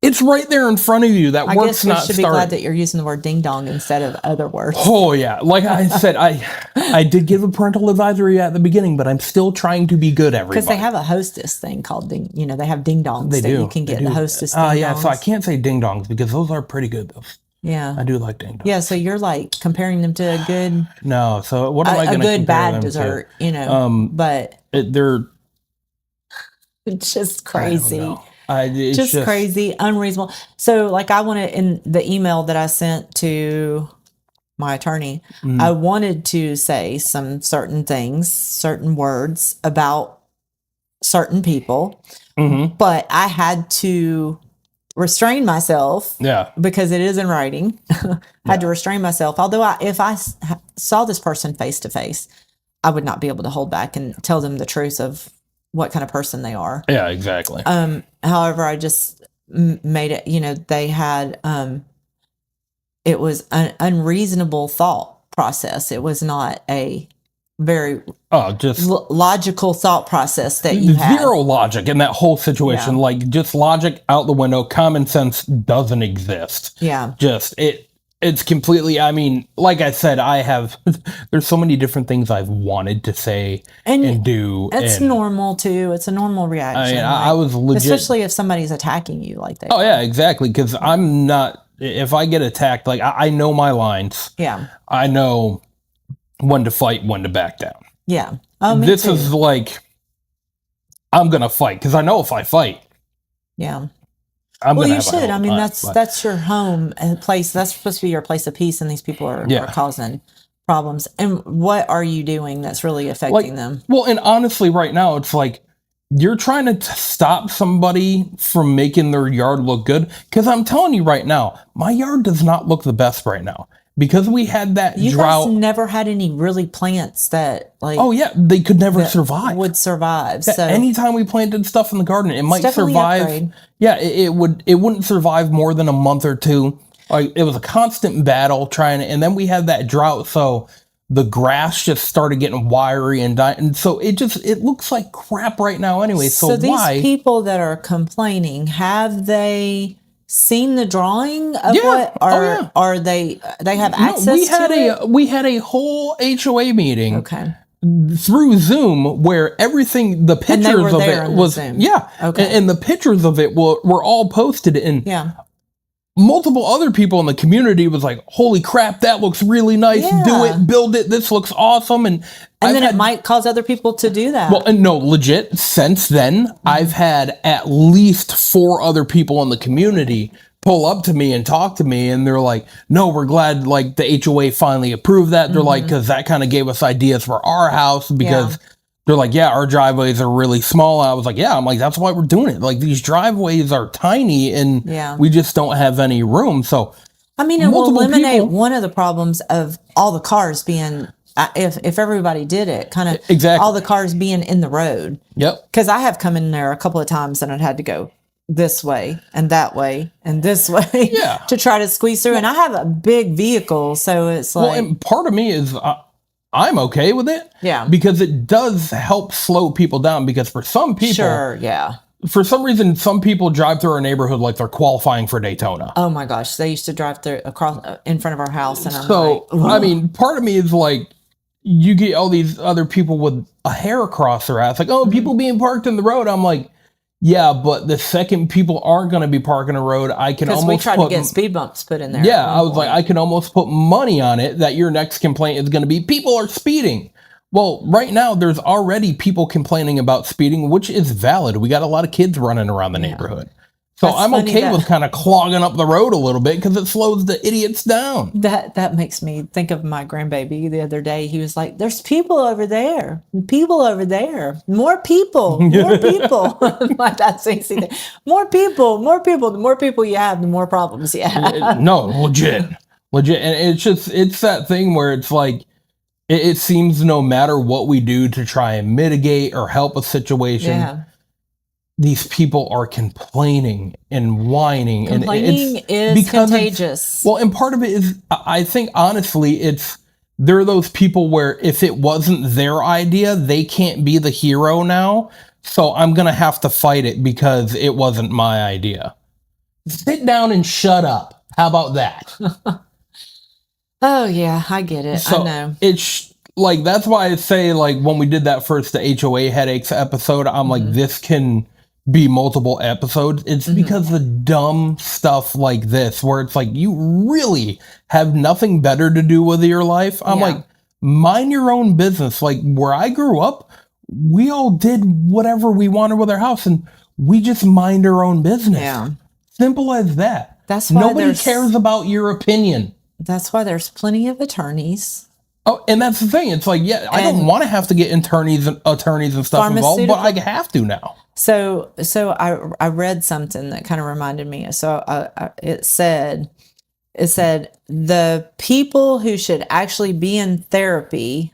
it's right there in front of you. That work's not started. I guess we should be glad that you're using the word ding dong instead of other words. Oh yeah, like I said, I did give a parental advisory at the beginning, but I'm still trying to be good. Everybody, because they have a hostess thing called ding. They have ding dongs. They do. You can get the hostess. Yeah, so I can't say ding dongs because those are pretty good though. Yeah, I do like ding dongs. Yeah, so you're like comparing them to a good. No, so what am I going to a good bad dessert? To? But they're just crazy. It's just crazy, unreasonable. So like I wanted in the email that I sent to my attorney, I wanted to say some certain things, certain words about certain people, but I had to restrain myself because it is in writing. I had to restrain myself. Although if I saw this person face to face, I would not be able to hold back and tell them the truth of what kind of person they are. Yeah, exactly. However, I just made it, they had, it was an unreasonable thought process. It was not a very logical thought process that you had. Zero logic in that whole situation. Like just logic out the window. Common sense doesn't exist. Yeah. It's completely, I mean, like I said, there's so many different things I've wanted to say and do. It's normal too. It's a normal reaction. I was legit. Especially if somebody's attacking you like that. Oh yeah, exactly. Because I'm not, if I get attacked, like I know my lines. Yeah. I know when to fight, when to back down. Yeah. This is like, I'm going to fight because I know if I fight. Yeah. Well, you should. I mean, that's your home place. That's supposed to be your place of peace, and these people are causing problems. And what are you doing that's really affecting them? Well, and honestly, right now, it's like you're trying to stop somebody from making their yard look good. Because I'm telling you right now, my yard does not look the best right now. because we had that You drought. guys never had any really plants that like Oh yeah, they could never survive. would survive. Yeah, So anytime we planted stuff in the garden, it might definitely survive. upgrade. Yeah, it would. It wouldn't survive more than a month or two. Like it was a constant battle trying to, and then we had that drought, so the grass just started getting wiry and dying, and so it looks like crap right now anyway. So these why? people that are complaining, have they seen the drawing of Yeah. what Oh, or yeah. are they have No, access to it? we had a whole HOA meeting Okay. through Zoom where everything, the And they pictures were of there it in the was Zoom. yeah, Okay. and the pictures of it were all posted, and Yeah. multiple other people in the community was like, "Holy crap, that looks really nice! Do Yeah. it, build it. This looks awesome!" And And I've then had, it might cause other people to do that. well, and no, legit. Since then, I've had at least 4 other people in the community pull up to me and talk to me, and they're like, "No, we're glad like the HOA finally approved that." They're like, because that kind of gave us ideas for our house because. Yeah. They're like, yeah, our driveways are really small. And I was like, yeah, I'm like, that's why we're doing it. Like these driveways are tiny and Yeah. we just don't have any room. So I mean, it will multiple eliminate people- one of the problems of all the cars being, if everybody did it, kind of Exactly. all the cars being in the road. Yep. Because I have come in there a couple of times and I'd had to go this way and that way and this way Yeah. to try to squeeze through. And I have a big vehicle, so it's Well, like, and part of me is I'm okay with it. Yeah. Because it does help slow people down because for some people, sure, yeah. for some reason, some people drive through our neighborhood like they're qualifying for Daytona. Oh my gosh, they used to drive through across in front of our house, and I'm So, like, I mean, part of me is like, you get all these other people with a hair across their ass, like, oh, people being parked in the road. I'm like, yeah, but the second people aren't going to be parking the road, I can because almost we tried put, to get speed bumps put in there. yeah, at I one was like, point. I can almost put money on it that your next complaint is going to be people are speeding. Well, right now there's already people complaining about speeding, which is valid. We got a lot of kids running around the neighborhood. So That's I'm funny okay that- with kind of clogging up the road a little bit because it slows the idiots down. That makes me think of my grandbaby the other day. He was like, "There's people over there, people over there, more people, more people." My dad saying that, more people, more people. The more people you have, the more problems you have. No, legit. And it's that thing where it's like, it seems no matter what we do to try and mitigate or help a situation, Yeah, these people are complaining and whining. complaining and is because it's- contagious. Well, and part of it is, I think, honestly, there are those people where if it wasn't their idea, they can't be the hero now. So I'm going to have to fight it because it wasn't my idea. Sit down and shut up. How about that? Oh yeah, I get it. So I know. it's like, that's why I say, like, when we did that first the HOA headaches episode, I'm like, this can be multiple episodes. It's because the dumb stuff like this, where it's like, you really have nothing better to do with your life. I'm Yeah. like, mind your own business. Like, where I grew up, we all did whatever we wanted with our house and we just mind our own business. Yeah, Simple as that. that's why Nobody there's cares about your opinion. That's why there's plenty of attorneys. Oh, and that's the thing. It's like, yeah, I don't And- want to have to get attorneys and stuff involved, but I have to now. So I read something that kind of reminded me. So it said the people who should actually be in therapy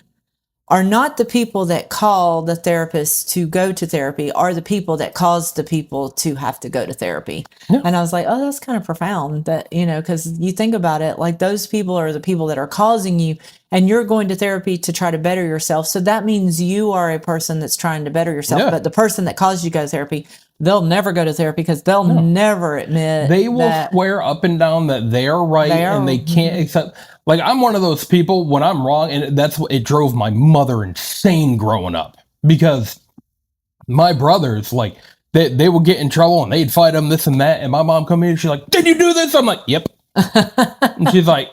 are not the people that call the therapist to go to therapy, are the people that cause the people to have to go to therapy. Yeah. And I was like, oh, that's kind of profound that, because you think about it, like those people are the people that are causing you, and you're going to therapy to try to better yourself. So that means you are a person that's trying to better yourself. Yeah. But the person that caused you to go to therapy, they'll never go to therapy because they'll never admit They will that. swear up and down that they are right They are- and they can't accept. Like, I'm one of those people when I'm wrong, and that's what it drove my mother insane growing up because my brothers, like, they would get in trouble and they'd fight them, this and that. And my mom come in and she's like, "Did you do this?" I'm like, "Yep." And she's like,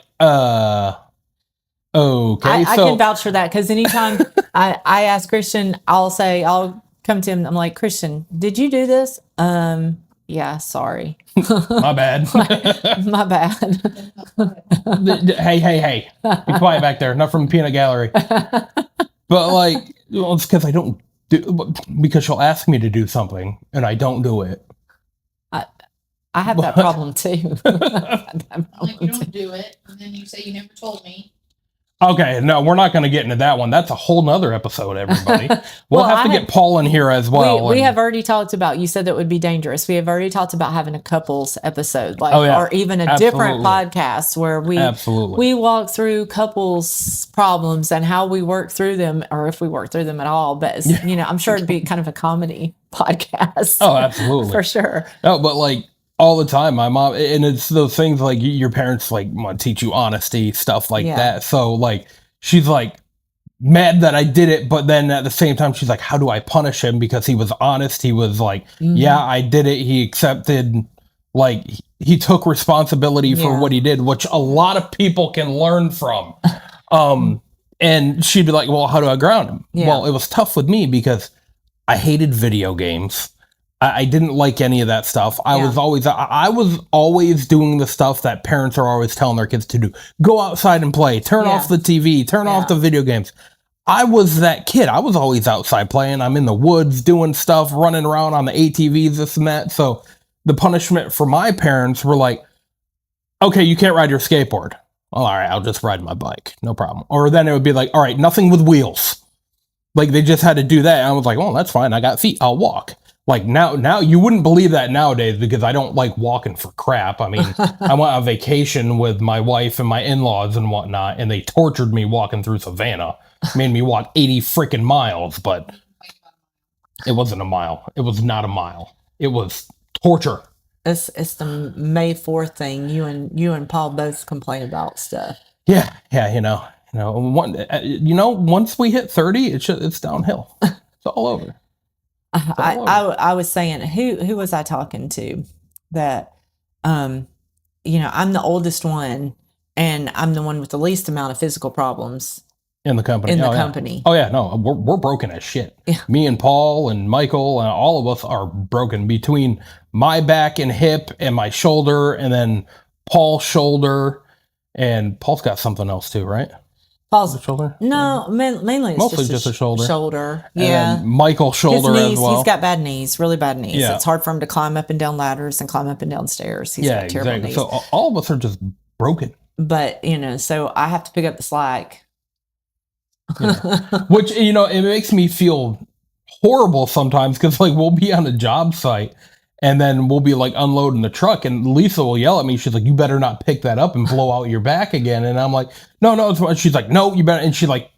okay. I can vouch for that because anytime I ask Christian, I'll come to him. I'm like, "Christian, did you do this?" Yeah, sorry. My bad. My bad. Hey. Be quiet back there. Not from the peanut gallery. But, like, well, it's because I don't do, because she'll ask me to do something and I don't do it. I have that problem too. I have that Like, problem you too. don't do it, and then you say you never told me. Okay, no, we're not going to get into that one. That's a whole nother episode, everybody. We'll Well, have to get Paul in here as well. We and- have already talked about, you said that would be dangerous. We have already talked about having a couples episode, like, Oh, yeah. or even a different podcast where we walk through couples problems and how we work through them, or if we work through them at all. But, you know, I'm sure it'd be kind of a comedy podcast. Oh, absolutely. For sure. No, but like all the time, my mom, and it's those things like your parents like want to teach you honesty, stuff like that. So like, she's like mad that I did it, but then at the same time, she's like, how do I punish him? Because he was honest. He was like, yeah, I did it. He accepted, like he took responsibility for what he did, which a lot of people can learn from. And she'd be like, well, how do I ground him? Yeah. Well, it was tough with me because I hated video games. I didn't like any of that stuff. I was always doing the stuff that parents are always telling their kids to do. Go outside and play. Turn off the TV. Turn off the video games. I was that kid. I was always outside playing. I'm in the woods doing stuff, running around on the ATVs, this and that. So the punishment for my parents were like, okay, you can't ride your skateboard. Well, all right, I'll just ride my bike. No problem. Or then it would be like, all right, nothing with wheels. Like they just had to do that. And I was like, well, that's fine. I got feet. I'll walk. Like now you wouldn't believe that nowadays because I don't like walking for crap. I mean, I went on vacation with my wife and my in-laws and whatnot, and they tortured me walking through Savannah. Made me walk 80 freaking miles, but it wasn't a mile. It was not a mile. It was torture. It's the May 4th thing. You and Paul both complain about stuff. Yeah, once we hit 30, it's downhill. It's all over. I was saying, who was I talking to that, I'm the oldest one and I'm the one with the least amount of physical problems in the company. company. Oh yeah, no, we're broken as shit. Yeah. Me and Paul and Michael and all of us are broken between my back and hip and my shoulder, and then Paul's shoulder, and Paul's got something else too, right? Paul's shoulder? No, mainly it's mostly just a shoulder. Shoulder, yeah. And Michael's shoulder his knees, as well. He's got bad knees, really bad knees. Yeah. It's hard for him to climb up and down ladders and climb up and down stairs. He's got terrible knees. So all of us are just broken. But so I have to pick up the slack. Yeah. Which it makes me feel horrible sometimes because like we'll be on a job site. And then we'll be like unloading the truck, and Lisa will yell at me. She's like, "You better not pick that up and blow out your back again." And I'm like, "No, it's fine." She's like, "No, you better." And she like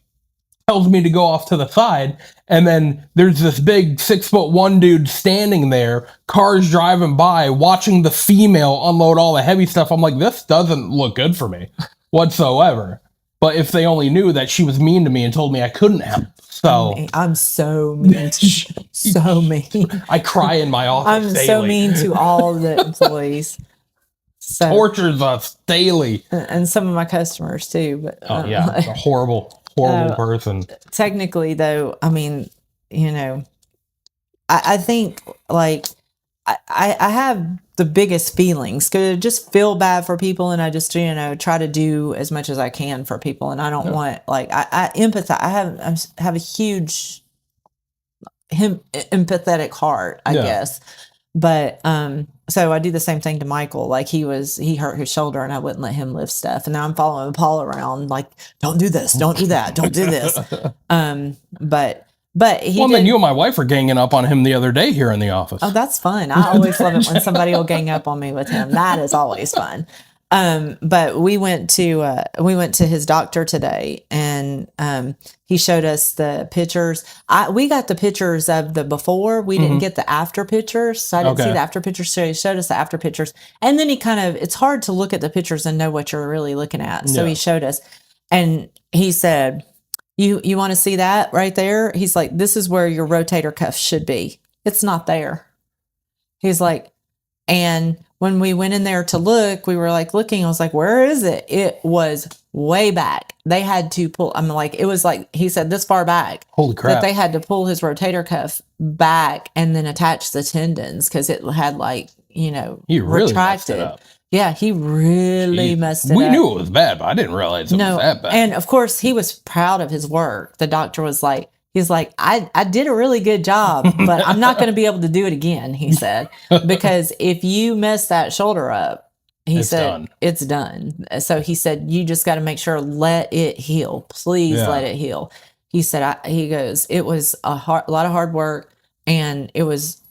tells me to go off to the side. And then there's this big 6'1" dude standing there, cars driving by, watching the female unload all the heavy stuff. I'm like, this doesn't look good for me whatsoever. But if they only knew that she was mean to me and told me I couldn't help. So I'm so mean. So mean. I cry in my office I'm daily. so mean to all the employees. So, tortures us daily. And some of my customers too. But a horrible person. Technically though, I mean, I think like I have the biggest feelings because I just feel bad for people, and I just try to do as much as I can for people, and I don't want I empathize. I have a huge empathetic heart, I guess. But so I do the same thing to Michael. Like he hurt his shoulder, and I wouldn't let him lift stuff, and now I'm following Paul around like, don't do this, don't do that, don't do this. But then you and my wife are ganging up on him the other day here in the office. Oh, that's fun. I always love it when somebody will gang up on me with him. That is always fun. But we went to his doctor today, and he showed us the pictures. We got the pictures of the before. We didn't get the after pictures. So I didn't see the after pictures. So he showed us the after pictures. And then it's hard to look at the pictures and know what you're really looking at. So he showed us, and he said, You want to see that right there? He's like, this is where your rotator cuff should be. It's not there. He's like, and when we went in there to look, we were like looking. I was like, where is it? It was way back. They had to pull. I'm like, it was like, he said this far back. Holy crap. That they had to pull his rotator cuff back and then attach the tendons because it had he really retracted. messed it up. Yeah, he really messed it up. We knew it was bad, but I didn't realize it was that bad. And of course, he was proud of his work. The doctor was like, He's like, I did a really good job, but I'm not going to be able to do it again, he said, because if you mess that shoulder up, he said, it's done. So he said, you just got to make sure, let it heal. Please let it heal. He said, he goes, it was a lot of hard work, and it was,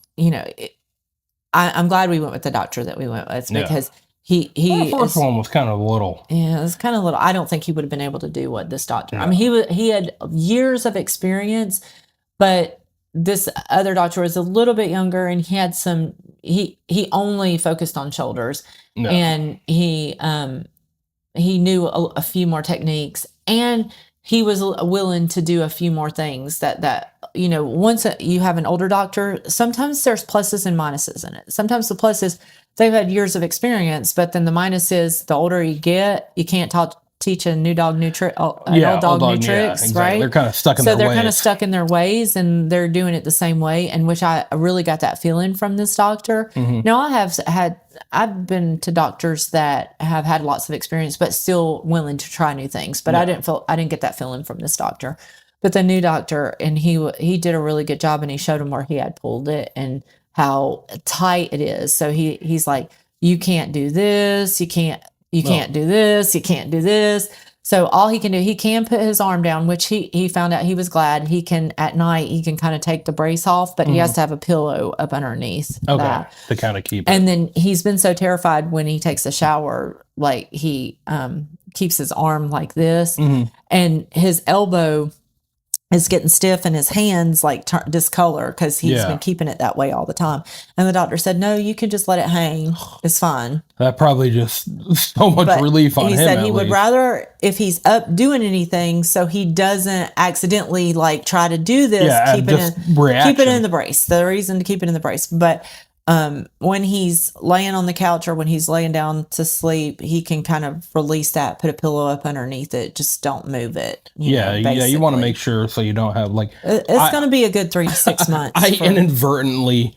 I'm glad we went with the doctor that we went with, because the first one was kind of little. Yeah, it was kind of little. I don't think he would have been able to do what this doctor. I mean, he had years of experience, but this other doctor was a little bit younger, and he had some. He only focused on shoulders, and he knew a few more techniques, and he was willing to do a few more things that once you have an older doctor, sometimes there's pluses and minuses in it. Sometimes the plus is they've had years of experience, but then the minus is the older you get, you can't teach a new dog new trick, old dog new tricks, exactly. right? They're kind of stuck in their ways. So they're kind of stuck in their ways, and they're doing it the same way, and which I really got that feeling from this doctor. Now, I've been to doctors that have had lots of experience, but still willing to try new things. But I didn't get that feeling from this doctor. But the new doctor, and he did a really good job, and he showed him where he had pulled it and how tight it is. So he's like, you can't do this, you can't do this, you can't do this. So all he can do, he can put his arm down, which he found out, he was glad he can at night, he can kind of take the brace off, but he has to have a pillow up underneath that to kind of keep it. And then he's been so terrified when he takes a shower, like he keeps his arm like this, and his elbow is getting stiff, and his hands like discolor because he's been keeping it that way all the time. And the doctor said, no, you can just let it hang. It's fine. That probably just so much relief on him. He said he would rather, if he's up doing anything, so he doesn't accidentally like try to do this, keep it in the brace. The reason to keep it in the brace. But when he's laying on the couch or when he's laying down to sleep, he can kind of release that, put a pillow up underneath it, just don't move it. You want to make sure so you don't have like it's going to be a good 3 to 6 months. I inadvertently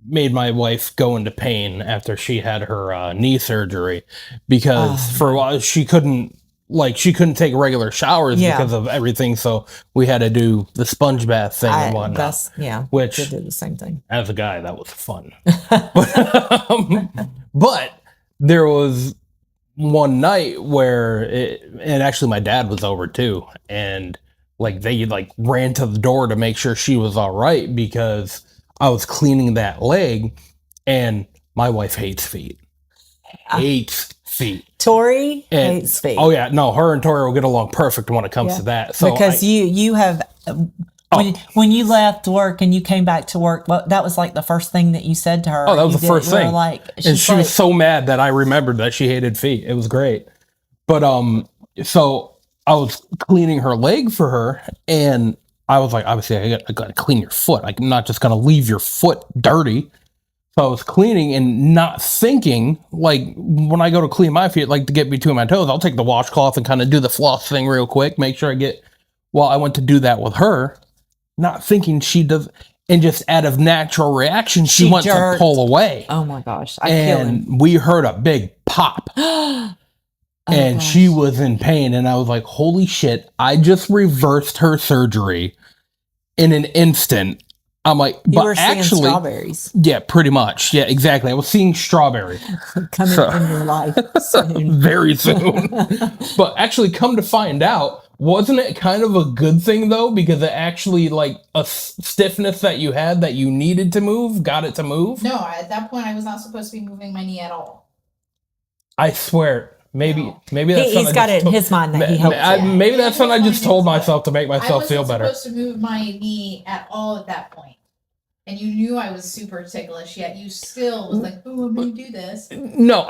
made my wife go into pain after she had her knee surgery because for a while she couldn't take regular showers because of everything, so we had to do the sponge bath thing and whatnot. Which did the same thing. As a guy, that was fun. But there was one night where and actually my dad was over too, and like they like ran to the door to make sure she was all right because I was cleaning that leg, and my wife hates feet. Hates feet. Tori hates feet. Oh yeah, no, her and Tori will get along perfect when it comes to that. So because you have when you left work and you came back to work, well, that was like the first thing that you said to her. Oh, that was the first thing. And she was so mad that I remembered that she hated feet. It was great. But so I was cleaning her leg for her, and I was like, obviously I got to clean your foot. I'm not just gonna leave your foot dirty. So I was cleaning and not thinking, like, when I go to clean my feet, like to get between my toes, I'll take the washcloth and kind of do the floss thing real quick, make sure I went to do that with her, not thinking she does, and just out of natural reaction, she went to pull away. Oh my gosh. And we heard a big pop. And she was in pain, and I was like, holy shit, I just reversed her surgery in an instant. I'm like, you were seeing strawberries. Yeah, pretty much. Yeah, exactly. I was seeing strawberry coming in your life soon. Very soon. But actually, come to find out, wasn't it kind of a good thing though? Because it actually, like, a stiffness that you had that you needed to move, got it to move? No, at that point, I was not supposed to be moving my knee at all. I swear. Maybe that's he's got it in his mind that he helped. Maybe that's something I just told myself to make myself feel better. I wasn't supposed to move my knee at all at that point. And you knew I was super ticklish, yet you still was like, oh, I'm going to do this. No,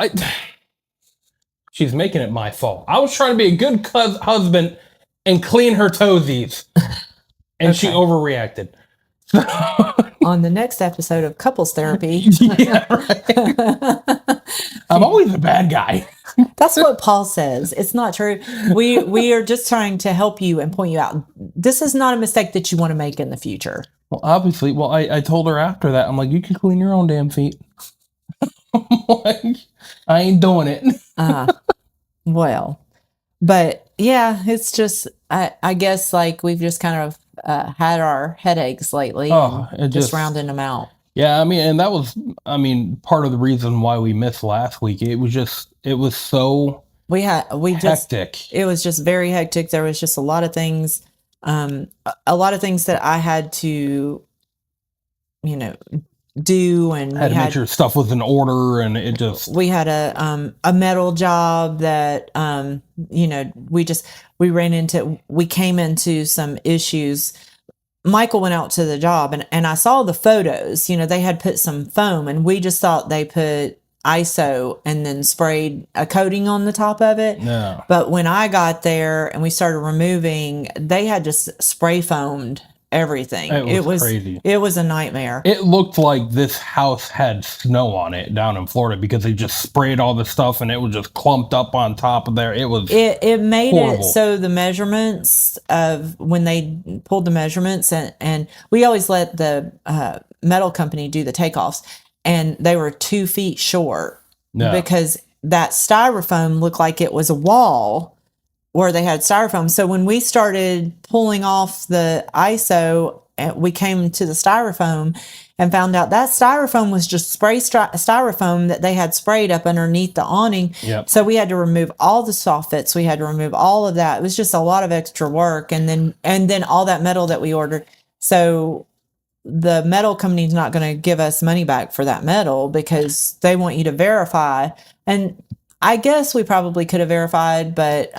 she's making it my fault. I was trying to be a good husband and clean her toesies. And she overreacted. On the next episode of Couples Therapy. Yeah, right. I'm always a bad guy. That's what Paul says. It's not true. We are just trying to help you and point you out. This is not a mistake that you want to make in the future. Well, obviously. Well, I told her after that, I'm like, you can clean your own damn feet. I'm like, I ain't doing it. Well, But yeah, it's just I guess like we've just kind of had our headaches lately Oh, and it just just rounding them out. yeah. I mean, and that was part of the reason why we missed last week. It was so We just hectic. it was just very hectic. There was just a lot of things, a lot of things that I had to, you know, do, and Had to make sure stuff was in order, and it just we had a metal job that we came into some issues. Michael went out to the job, and I saw the photos. They had put some foam, and we just thought they put ISO and then sprayed a coating on the top of it. no. But when I got there and we started removing, they had just spray foamed everything. It was crazy. It was a nightmare. It looked like this house had snow on it down in Florida because they just sprayed all the stuff and it was just clumped up on top of there. It made horrible. it so the measurements of when they pulled the measurements, and we always let the metal company do the takeoffs, and they were 2 feet short because that styrofoam looked like it was a wall where they had styrofoam. So when we started pulling off the ISO, we came to the styrofoam and found out that styrofoam was just styrofoam that they had sprayed up underneath the awning. Yep. So we had to remove all the soffits. We had to remove all of that. It was just a lot of extra work. And then all that metal that we ordered. So the metal company's not going to give us money back for that metal because they want you to verify. And I guess we probably could have verified, but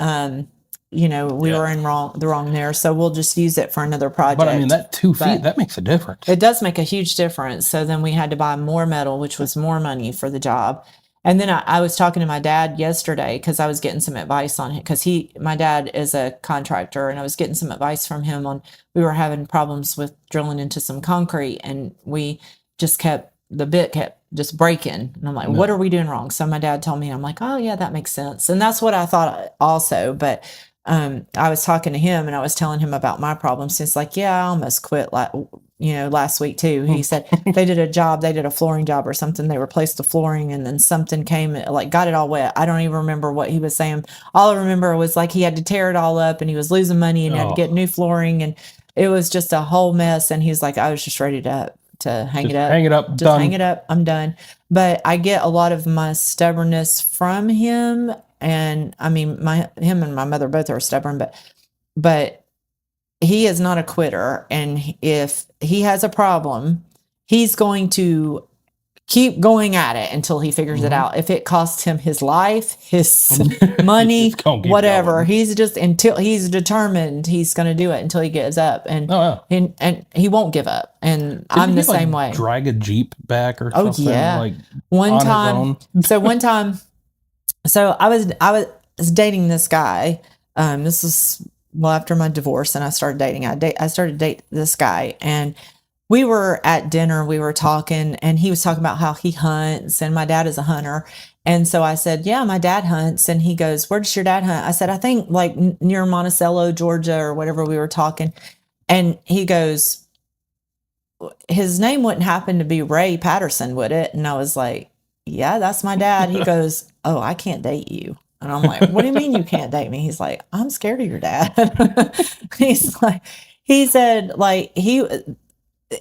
we were in the wrong there. So we'll just use it for another project. But I mean, that 2 feet, that makes a difference. It does make a huge difference. So then we had to buy more metal, which was more money for the job. And then I was talking to my dad yesterday because I was getting some advice on it because my dad is a contractor, and I was getting some advice from him on, we were having problems with drilling into some concrete, and the bit kept just breaking. And I'm like, what are we doing wrong? So my dad told me, I'm like, oh yeah, that makes sense. And that's what I thought also. But I was talking to him and I was telling him about my problems. He's like, yeah, I almost quit last week too. He said they did a flooring job or something. They replaced the flooring and then something came, like got it all wet. I don't even remember what he was saying. All I remember was like he had to tear it all up and he was losing money and he had to get new flooring, and it was just a whole mess. And he's like, I was just ready to hang it up. Hang it up. Just done. hang it up. I'm done. But I get a lot of my stubbornness from him. And I mean, him and my mother both are stubborn, but he is not a quitter. And if he has a problem, he's going to keep going at it until he figures it out. If it costs him his life, his money, whatever, he's determined he's going to do it until he gives up. And and he won't give up. And I'm the same way. Drag a Jeep back or something. Oh yeah. Like one time. So I was dating this guy. This was after my divorce, and I started dating. I started dating this guy, and we were at dinner. We were talking, and he was talking about how he hunts, and my dad is a hunter. And so I said, "Yeah, my dad hunts." And he goes, "Where does your dad hunt?" I said, "I think like near Monticello, Georgia, or whatever." We were talking, and he goes, "His name wouldn't happen to be Ray Patterson, would it?" And I was like, "Yeah, that's my dad." He goes, "Oh, I can't date you." And I'm like, "What do you mean you can't date me?" He's like, "I'm scared of your dad." He said,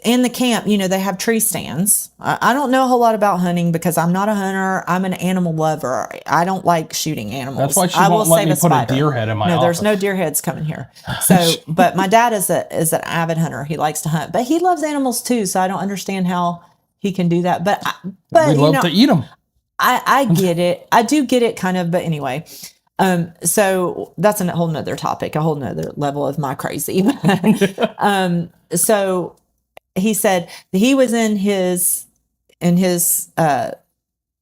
in the camp, they have tree stands. I don't know a whole lot about hunting because I'm not a hunter. I'm an animal lover. I don't like shooting animals. That's why she won't let me put a deer head in my office. There's no deer heads coming here. So, but my dad is an avid hunter. He likes to hunt, but he loves animals too. So I don't understand how he can do that. But we love to eat them. I get it. I do get it kind of, but anyway. So that's a whole nother topic, a whole nother level of my crazy. So he said he was in his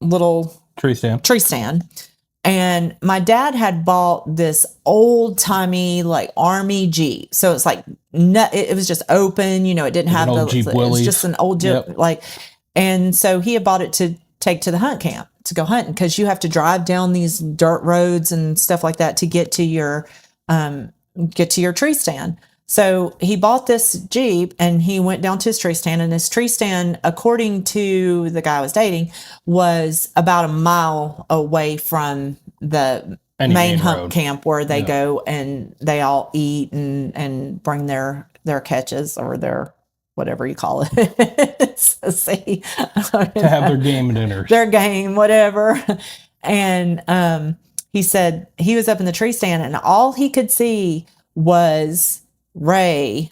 little tree stand. And my dad had bought this old timey like army Jeep. So it's like, it was just open, it didn't have Jeep it was just an old Jeep. Yep. And so he had bought it to take to the hunt camp to go hunting, because you have to drive down these dirt roads and stuff like that to get to your tree stand. So he bought this Jeep and he went down to his tree stand, and his tree stand, according to the guy I was dating, was about a mile away from the Any main main hump road. camp where they Yeah. go and they all eat and bring their catches or their whatever you call it. So, see, To have their game dinners. their game, whatever. And he said he was up in the tree stand and all he could see was Ray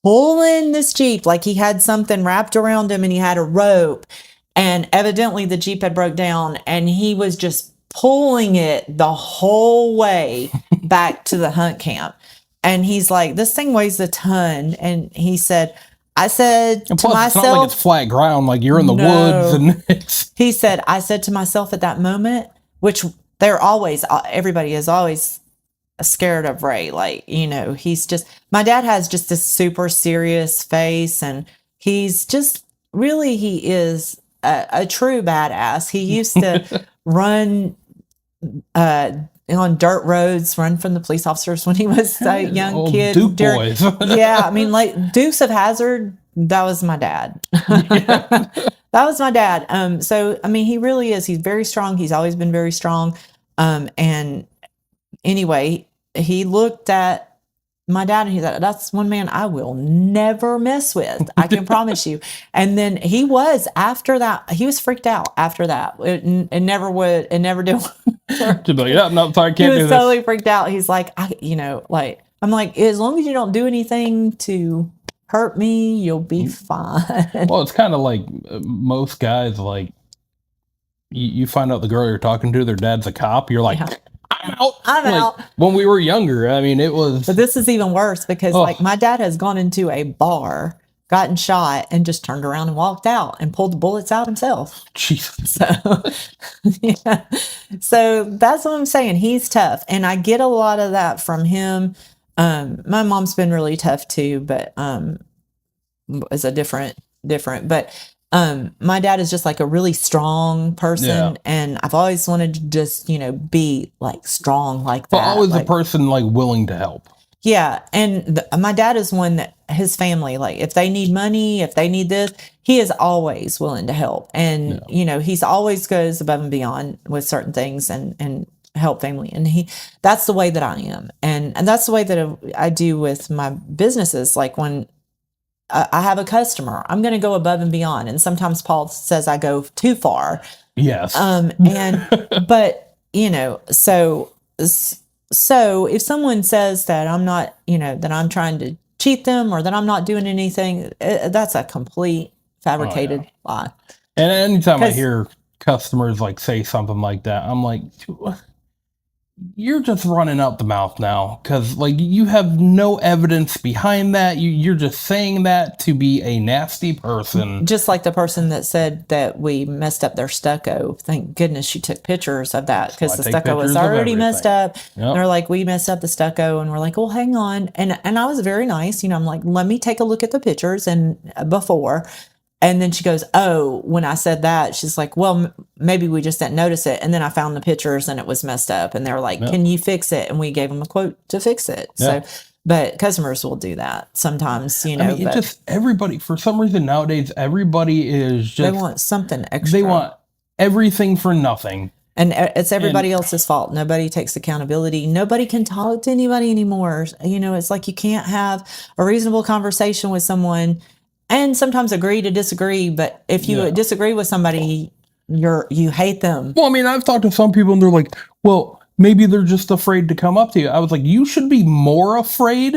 pulling this Jeep like he had something wrapped around him and he had a rope. And evidently the Jeep had broke down and he was just pulling it the whole way back to the hunt camp. And he's like, this thing weighs a ton. And he said, I said And to plus, myself, it's not like it's flat ground, like you're in the No. woods and it's. he said, I said to myself at that moment, which everybody is always scared of Ray. Like, he's just, my dad has just this super serious face and he's just really, he is a true badass. He used to run on dirt roads, run from the police officers when he was a young Old kid. Duke boys. Yeah, I mean, like Dukes of Hazzard, that was my dad. That was my dad. So I mean, he really is. He's very strong. He's always been very strong. And anyway, he looked at my dad and he said, that's one man I will never mess with. I can promise you. And then he was, after that, he was freaked out after that. It never did. To be like, yeah, no, sorry, He can't do was this. totally freaked out. He's like, I'm like, as long as you don't do anything to hurt me, you'll be fine. Well, it's kind of like most guys, like, you find out the girl you're talking to, their dad's a cop. You're like, Yeah. I'm out. I'm Like, out. When we were younger, I mean, it was. But this is even worse because like my dad has gone into a bar, gotten shot, and just turned around and walked out and pulled the bullets out himself. Jeez. So, yeah. So that's what I'm saying. He's tough. And I get a lot of that from him. My mom's been really tough too, but is a different. But my dad is just like a really strong person. Yeah. And I've always wanted to just, be like strong like that. But always like, a person like willing to help. yeah. And my dad is one that his family, like if they need money, if they need this, he is always willing to help. And, he's always goes above and beyond with certain things and help family. And that's the way that I am. And that's the way that I do with my businesses. Like when I have a customer, I'm going to go above and beyond. And sometimes Paul says I go too far. Yes. But so if someone says that I'm not, that I'm trying to cheat them or that I'm not doing anything, that's a complete fabricated lie. And anytime I 'Cause- hear customers like say something like that, I'm like, you're just running out the mouth now because like you have no evidence behind that. You're just saying that to be a nasty person. Just like the person that said that we messed up their stucco. Thank goodness you took pictures of that because the take stucco was pictures of already messed up. Yep. They're like, we messed up the stucco, and we're like, well, hang on. And I was very nice, I'm like, let me take a look at the pictures and before. And then she goes, oh, when I said that, she's like, well, maybe we just didn't notice it. And then I found the pictures and it was messed up. And they were like, can you fix it? And we gave them a quote to fix it. Yeah. So, but customers will do that sometimes, I mean, it just everybody, for some reason nowadays, everybody is just. They want something extra. They want everything for nothing. And it's everybody else's fault. Nobody takes accountability. Nobody can talk to anybody anymore. It's like you can't have a reasonable conversation with someone and sometimes agree to disagree. But if you disagree with somebody, you hate them. Well, I mean, I've talked to some people and they're like, well, maybe they're just afraid to come up to you. I was like, you should be more afraid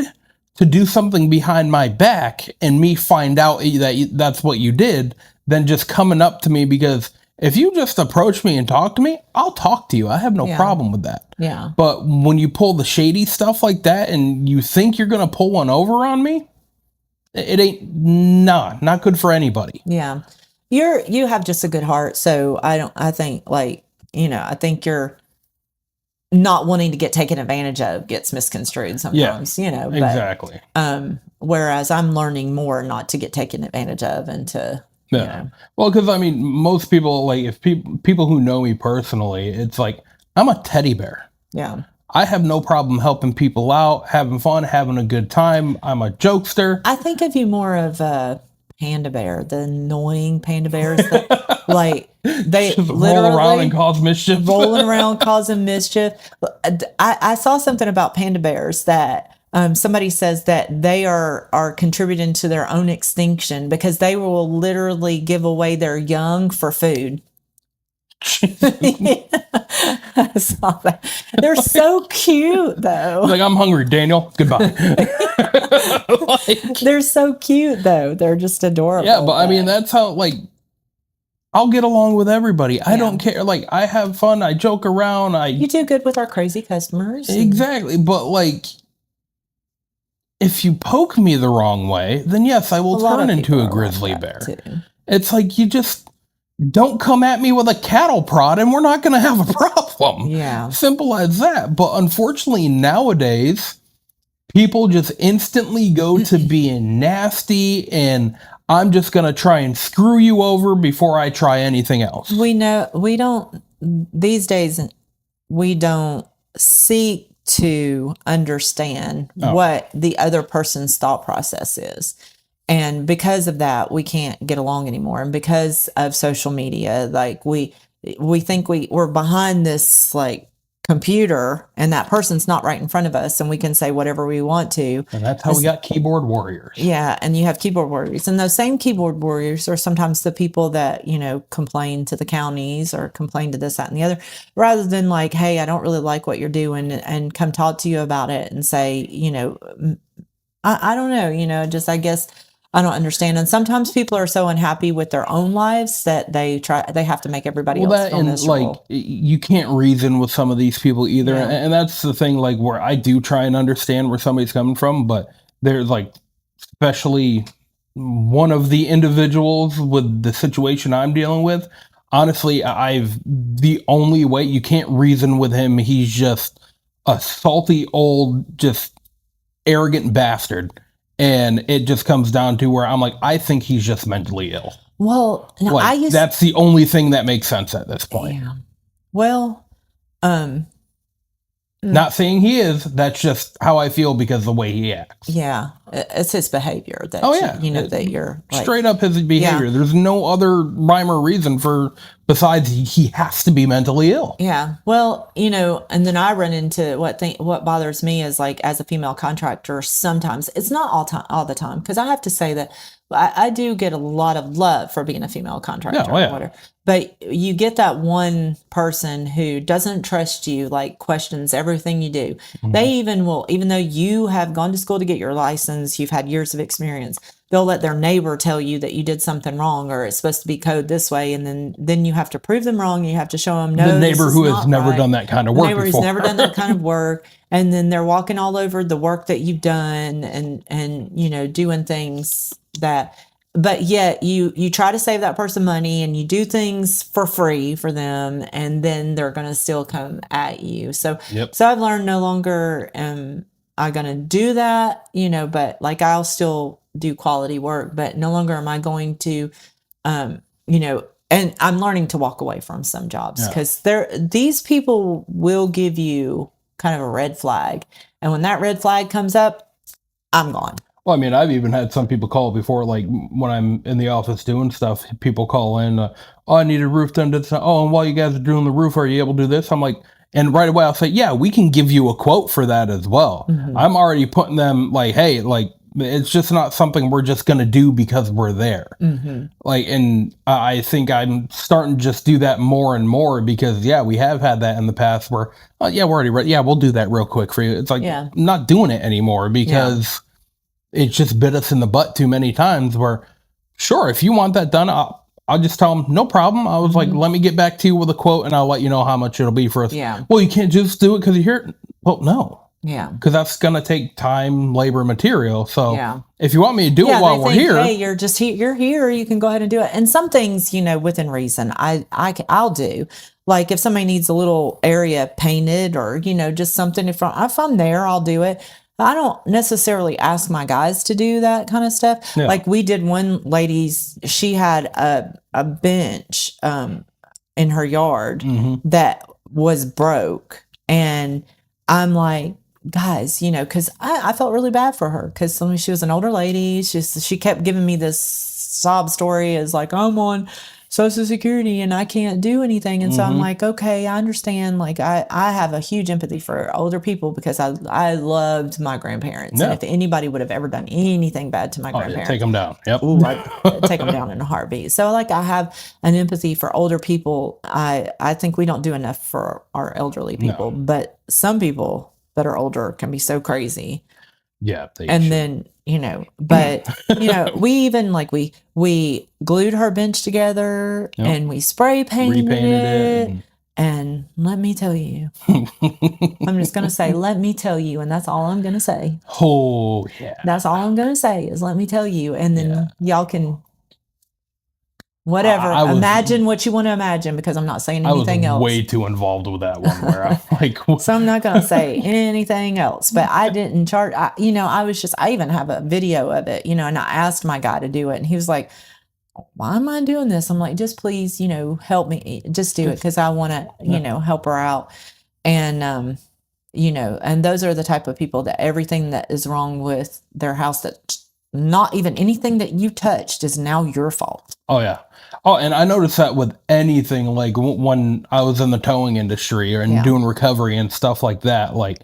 to do something behind my back and me find out that that's what you did than just coming up to me, because if you just approach me and talk to me, I'll talk to you. I have no problem with that. Yeah. But when you pull the shady stuff like that and you think you're going to pull one over on me, it ain't not good for anybody. Yeah. You have just a good heart. So I think you're not wanting to get taken advantage of gets misconstrued sometimes, but, exactly. Whereas I'm learning more not to get taken advantage of and to, Well, because I mean, most people, like if people who know me personally, it's like, I'm a teddy bear. Yeah. I have no problem helping people out, having fun, having a good time. I'm a jokester. I think of you more of a panda bear, the annoying panda bears that Like they Just roll around and literally cause mischief. rolling around causing mischief. I saw something about panda bears that somebody says that they are contributing to their own extinction because they will literally give away their young for food. I saw that. They're so cute though. Like, I'm hungry, Daniel. Goodbye. Like, They're so cute though. They're just adorable. yeah, but I mean, that's how, like, I'll get along with everybody. I Yeah. don't care. Like, I have fun. I joke around. You do good with our crazy customers. Exactly. But, like, if you poke me the wrong way, then yes, I will turn into a grizzly bear. Too. It's like, you just don't come at me with a cattle prod and we're not going to have a problem. Yeah. Simple as that. But unfortunately, nowadays, people just instantly go to being nasty and I'm just going to try and screw you over before I try anything else. These days, we don't seek to understand what the other person's thought process is. And because of that, we can't get along anymore. And because of social media, like we think we're behind this like computer and that person's not right in front of us and we can say whatever we want to. And that's how we got keyboard warriors. Yeah. And you have keyboard warriors. And those same keyboard warriors are sometimes the people that, complain to the counties or complain to this, that, and the other, rather than like, hey, I don't really like what you're doing and come talk to you about it and say, I don't know, just I guess I don't understand. And sometimes people are so unhappy with their own lives that they have to make everybody else feel miserable. Like, you can't reason with some of these people either. Yeah. And that's the thing, like, where I do try and understand where somebody's coming from, but there's like, especially one of the individuals with the situation I'm dealing with, honestly, the only way you can't reason with him, he's just a salty old, just arrogant bastard. And it just comes down to where I'm like, I think he's just mentally ill. Well, no, like, that's the only thing that makes sense at this point. Yeah. Well, not saying he is. That's just how I feel because of the way he acts. Yeah, it's his behavior that that you're like, straight up his behavior. Yeah. There's no other rhyme or reason besides he has to be mentally ill. Yeah. Well, and then I run into what bothers me is like as a female contractor, sometimes it's not all the time because I have to say that I do get a lot of love for being a female contractor or whatever. But you get that one person who doesn't trust you, like questions everything you do. Mm-hmm. They even though you have gone to school to get your license, you've had years of experience, they'll let their neighbor tell you that you did something wrong or it's supposed to be code this way. And then you have to prove them wrong. You have to show them, no, the neighbor who has never done that kind of work before. The neighbor who's never done that kind of work. And then they're walking all over the work that you've done and doing things that... But yet you try to save that person money and you do things for free for them and then they're going to still come at you. So I've learned no longer am I going to do that, but like I'll still do quality work, but no longer am I going to, and I'm learning to walk away from some jobs because these people will give you kind of a red flag. And when that red flag comes up, I'm gone. Well, I mean, I've even had some people call before, like when I'm in the office doing stuff, people call in, I need a roof done. Oh, and while you guys are doing the roof, are you able to do this? I'm like, and right away I'll say, yeah, we can give you a quote for that as well. Mm-hmm. I'm already putting them like, hey, like, it's just not something we're just going to do because we're there. Mm-hmm. Like, and I think I'm starting to just do that more and more because, we have had that in the past where, we're already ready. Yeah, we'll do that real quick for you. It's like, I'm not doing it anymore because... It's just bit us in the butt too many times where, sure, if you want that done, I'll just tell them, no problem. I was like, let me get back to you with a quote and I'll let you know how much it'll be for us. Yeah. Well, you can't just do it because you're here. Well, no. Yeah. Because that's going to take time, labor, material. So if you want me to do it while we're here. Hey, you're here. You can go ahead and do it. And some things, within reason, I'll do. Like if somebody needs a little area painted or, just something if I'm there, I'll do it. I don't necessarily ask my guys to do that kind of stuff. Yeah. Like we did one lady's, she had a bench in her yard that was broke. And I'm like, guys, because I felt really bad for her because she was an older lady. She kept giving me this sob story as like, I'm on Social Security and I can't do anything. And so I'm like, okay, I understand. Like I have a huge empathy for older people because I loved my grandparents. And Yeah. if anybody would have ever done anything bad to my Oh, yeah, grandparents, take them down. Yep. ooh, I'd take them down in a heartbeat. So like I have an empathy for older people. I think we don't do enough for our elderly people, but some people that are older can be so crazy. Yeah. And then, but we even like we glued her bench together and we spray painted it. And let me tell you, I'm just gonna say, let me tell you, and that's all I'm gonna say. Oh yeah. That's all I'm gonna say is let me tell you, and then y'all can whatever imagine what you want to imagine because I'm not saying anything else. Way too involved with that one where I'm like, so I'm not gonna say anything else. But I didn't charge. I even have a video of it, and I asked my guy to do it, and he was like, why am I doing this? I'm like, just please, help me. Just do it because I want to, help her out. And, and those are the type of people that everything that is wrong with their house, that not even anything that you touched is now your fault. Oh, yeah. Oh, and I noticed that with anything, like when I was in the towing industry and doing recovery and stuff like that. Like,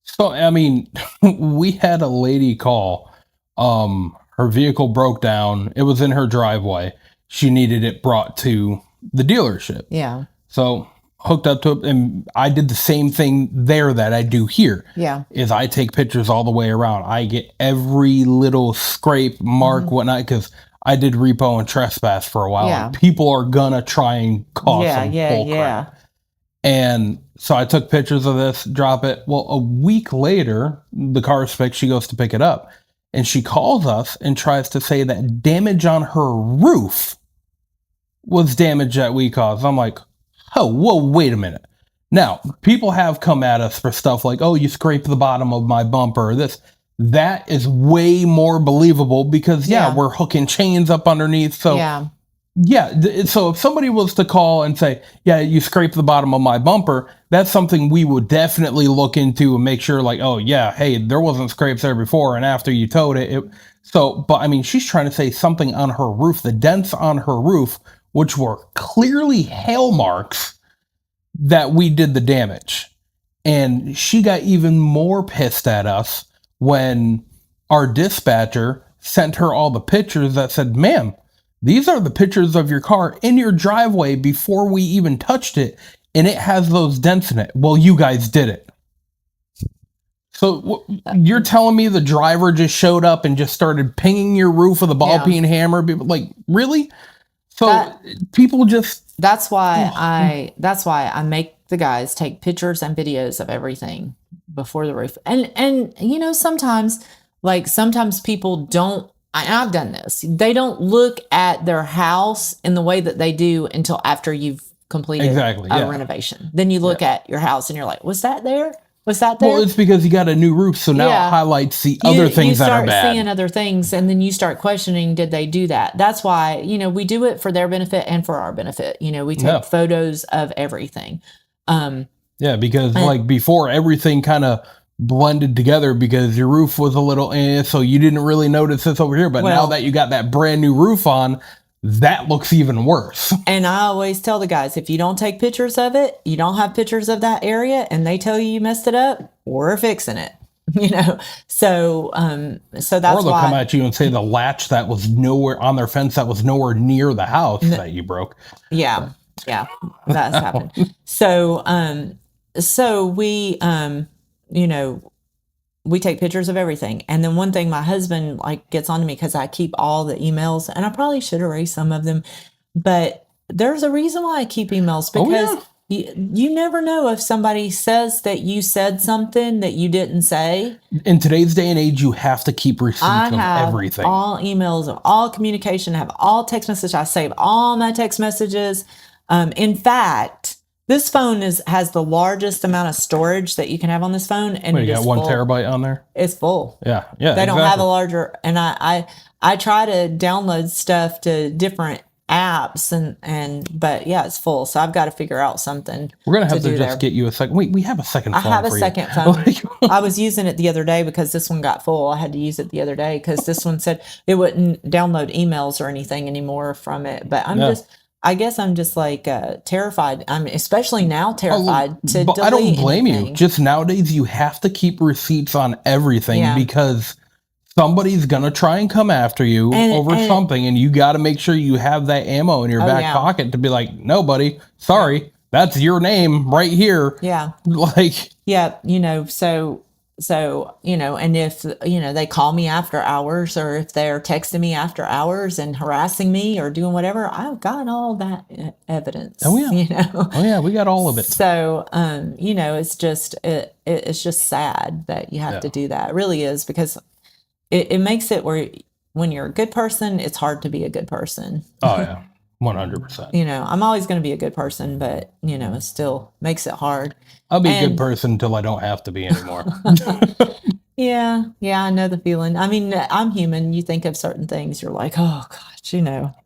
so, I mean, we had a lady call, her vehicle broke down. It was in her driveway. She needed it brought to the dealership. Yeah. So hooked up to it, and I did the same thing there that I do here. Yeah. Is I take pictures all the way around. I get every little scrape, mark, whatnot, because I did repo and trespass for a while. Yeah. And people are gonna try and cause some bull crap. And so I took pictures of this, drop it. Well, a week later, the car's fixed. She goes to pick it up. And she calls us and tries to say that damage on her roof was damage that we caused. I'm like, oh, whoa, wait a minute. Now, people have come at us for stuff like, oh, you scraped the bottom of my bumper or this. That is way more believable because, we're hooking chains up underneath. So, so if somebody was to call and say, yeah, you scraped the bottom of my bumper, that's something we would definitely look into and make sure, like, oh, yeah, hey, there wasn't scrapes there before, and after you towed it. But I mean, she's trying to say something on her roof, the dents on her roof, which were clearly hail marks, that we did the damage. And she got even more pissed at us when our dispatcher sent her all the pictures that said, ma'am, these are the pictures of your car in your driveway before we even touched it, and it has those dents in it. Well, you guys did it. So you're telling me the driver just showed up and just started pinging your roof with a ball-peen hammer? Like, really? So people just... That's why I make the guys take pictures and videos of everything before the roof. And sometimes people don't, I've done this. They don't look at their house in the way that they do until after you've completed a renovation. Then you look at your house and you're like, was that there? Was that there? Well, it's because you got a new roof, so now it highlights the other things that are bad. You start seeing other things, and then you start questioning, did they do that? That's why, we do it for their benefit and for our benefit. We take photos of everything. Because like before, everything kind of blended together because your roof was a little so you didn't really notice this over here. But now that you got that brand new roof on, that looks even worse. And I always tell the guys, if you don't take pictures of it, you don't have pictures of that area, and they tell you messed it up, we're fixing it. So that's why. Or they'll come at you and say the latch that was nowhere on their fence that was nowhere near the house that you broke. Yeah, that's happened. So we we take pictures of everything. And then one thing, my husband gets on to me because I keep all the emails, and I probably should erase some of them, but there's a reason why I keep emails, because you never know if somebody says that you said something that you didn't say. In today's day and age, you have to keep receipts of everything. All emails, of all communication, I have all text messages. I save all my text messages. In fact, this phone has the largest amount of storage that you can have on this phone, and you got 1 terabyte on there. It's full. Yeah. They don't have a larger, and I try to download stuff to different apps, but it's full. So I've got to figure out something. We're gonna have to just get you a second. We have a second phone. I have a second phone. I was using it the other day because this one got full. I had to use it the other day because this one said it wouldn't download emails or anything anymore from it. But I'm I guess I'm just like terrified. I'm especially now terrified to But I don't delete blame you. anything. Just nowadays, you have to keep receipts on everything Yeah. because somebody's gonna try and come after you over And- something, and you got to make sure you have that ammo in your Oh, back yeah. pocket to be like, no, buddy, sorry, that's your name right here. Yeah. Like, Yeah, so and if they call me after hours, or if they're texting me after hours and harassing me or doing whatever, I've got all that evidence. oh yeah, we got all of it. So it's just it's just sad that you have to Yeah. do that. It really is, because it makes it where when you're a good person, it's hard to be a good person. Oh yeah, 100%. I'm always going to be a good person, but it still makes it hard. I'll be a And- good person until I don't have to be anymore. Yeah, I know the feeling. I mean, I'm human. You think of certain things, you're like, oh gosh,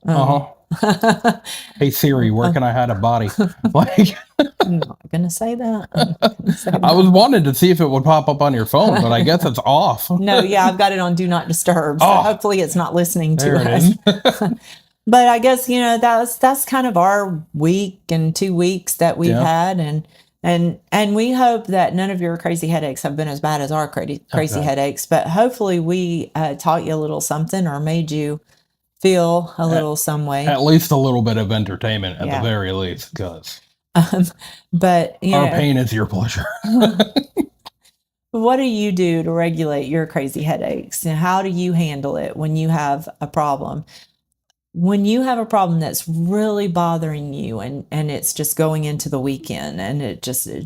Uh-huh. Hey Siri, where can I hide a body? Like, I'm not gonna say that. I'm not gonna say I was wanting to see if it would pop up on your phone, but I guess it's off. No, yeah, I've got it on Do Not Disturb, so Oh. hopefully it's not listening to There it us. is. But I guess that's kind of our week and 2 weeks that we've Yeah. had, and we hope that none of your crazy headaches have been as bad as our crazy Okay. headaches. But hopefully we taught you a little something, or made you feel a little some way. At least a little bit of entertainment at Yeah. the very least, because But our pain is your pleasure. what do you do to regulate your crazy headaches? And how do you handle it when you have a problem? When you have a problem that's really bothering you, and it's just going into the weekend, and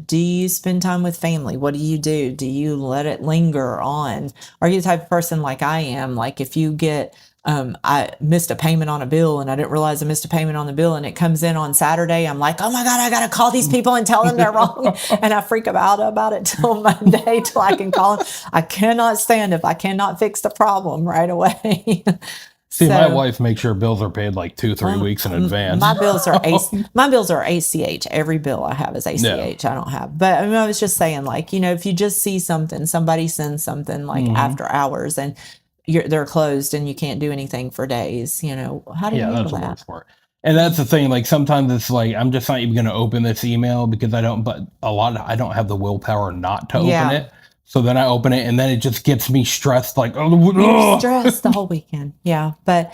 do you spend time with family? What do? Do you let it linger on? Are you the type of person like I am? Like if you get, I missed a payment on a bill and I didn't realize I missed a payment on the bill, and it comes in on Saturday, I'm like, oh my God, I got to call these people and tell them they're wrong. And I freak out about it till Monday, till I can call them. I cannot stand if I cannot fix the problem right away. See, my So- wife makes sure bills are paid like 2-3 weeks in advance. My bills are my bills are ACH. Every bill I have is ACH. I don't have. But I mean, I was just saying, like, if you just see something, somebody sends something like after hours, and they're closed and you can't do anything for days. How do you Yeah, handle that's the that? worst part. And that's the thing. Like sometimes it's like I'm just not even going to open this email because I don't. But I don't have the willpower not to Yeah. open it. So then I open it, and then it just gets me stressed. Like, You're stressed the whole weekend. Yeah, but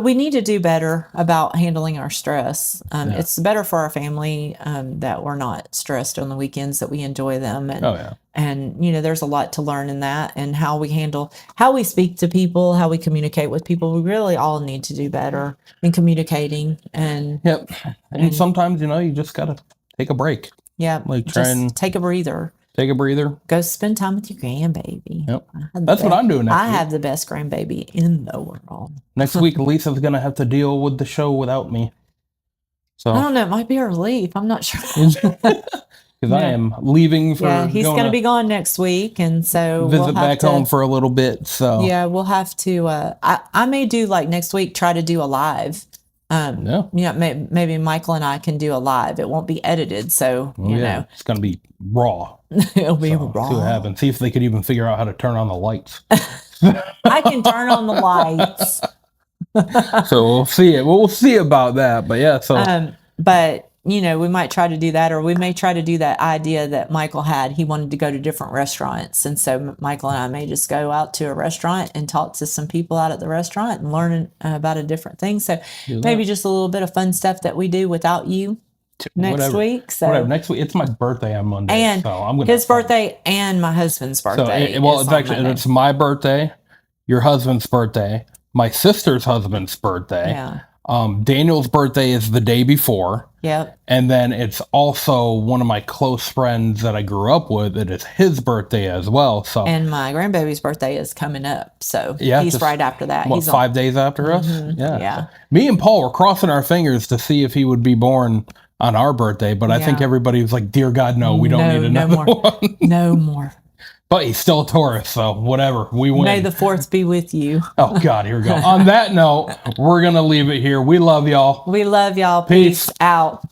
we need to do better about handling our stress. It's better for our family that we're not stressed on the weekends, that we enjoy them. And oh yeah, and there's a lot to learn in that, and how we speak to people, how we communicate with people. We really all need to do better in communicating. And yep. And sometimes you just gotta take a break, yeah, like try just and take a breather. take a breather. Go spend time with your grandbaby. Yep. I have That's the what I'm doing next I week. have the best grandbaby in the world. Next week, Lisa's gonna have to deal with the show without me. So I don't know. It might be a relief. I'm not sure. because I am leaving for Yeah, he's going to be gone next week, and so visit we'll have back to, home for a little bit. So Yeah, we'll have to. I may do like next week. Try to do a live. yeah. Maybe Michael and I can do a live. It won't be edited, so It's gonna be raw. it'll be So, raw. see what happens. See if they could even figure out how to turn on the lights. I can turn on the lights. So we'll see it. We'll see about that. But yeah, so But we might try to do that, or we may try to do that idea that Michael had. He wanted to go to different restaurants, and so Michael and I may just go out to a restaurant and talk to some people out at the restaurant and learn about a different thing. So do maybe that. just a little bit of fun stuff that we do without you next Whatever. week. So Whatever. Next week, it's my birthday on Monday, And so I'm gonna his have fun. birthday and my husband's birthday. So is it's on actually Monday. it's my birthday, your husband's birthday, my sister's husband's birthday. Yeah. Daniel's birthday is the day before. Yep. And then it's also one of my close friends that I grew up with. It is his birthday as well. So And my grandbaby's birthday is coming up, so Yeah, he's just, right after that. what, He's 5 days after us? Yeah. So me and Paul were crossing our fingers to see if he would be born on our birthday, but I think Yeah. everybody was like, "Dear God, no, we don't No, need no another more. one." No more. But he's still a Taurus, so whatever. We win. May the fourth be with you. Oh God, here we go. On that note, we're gonna leave it here. We love y'all. We love y'all. Peace. Peace out.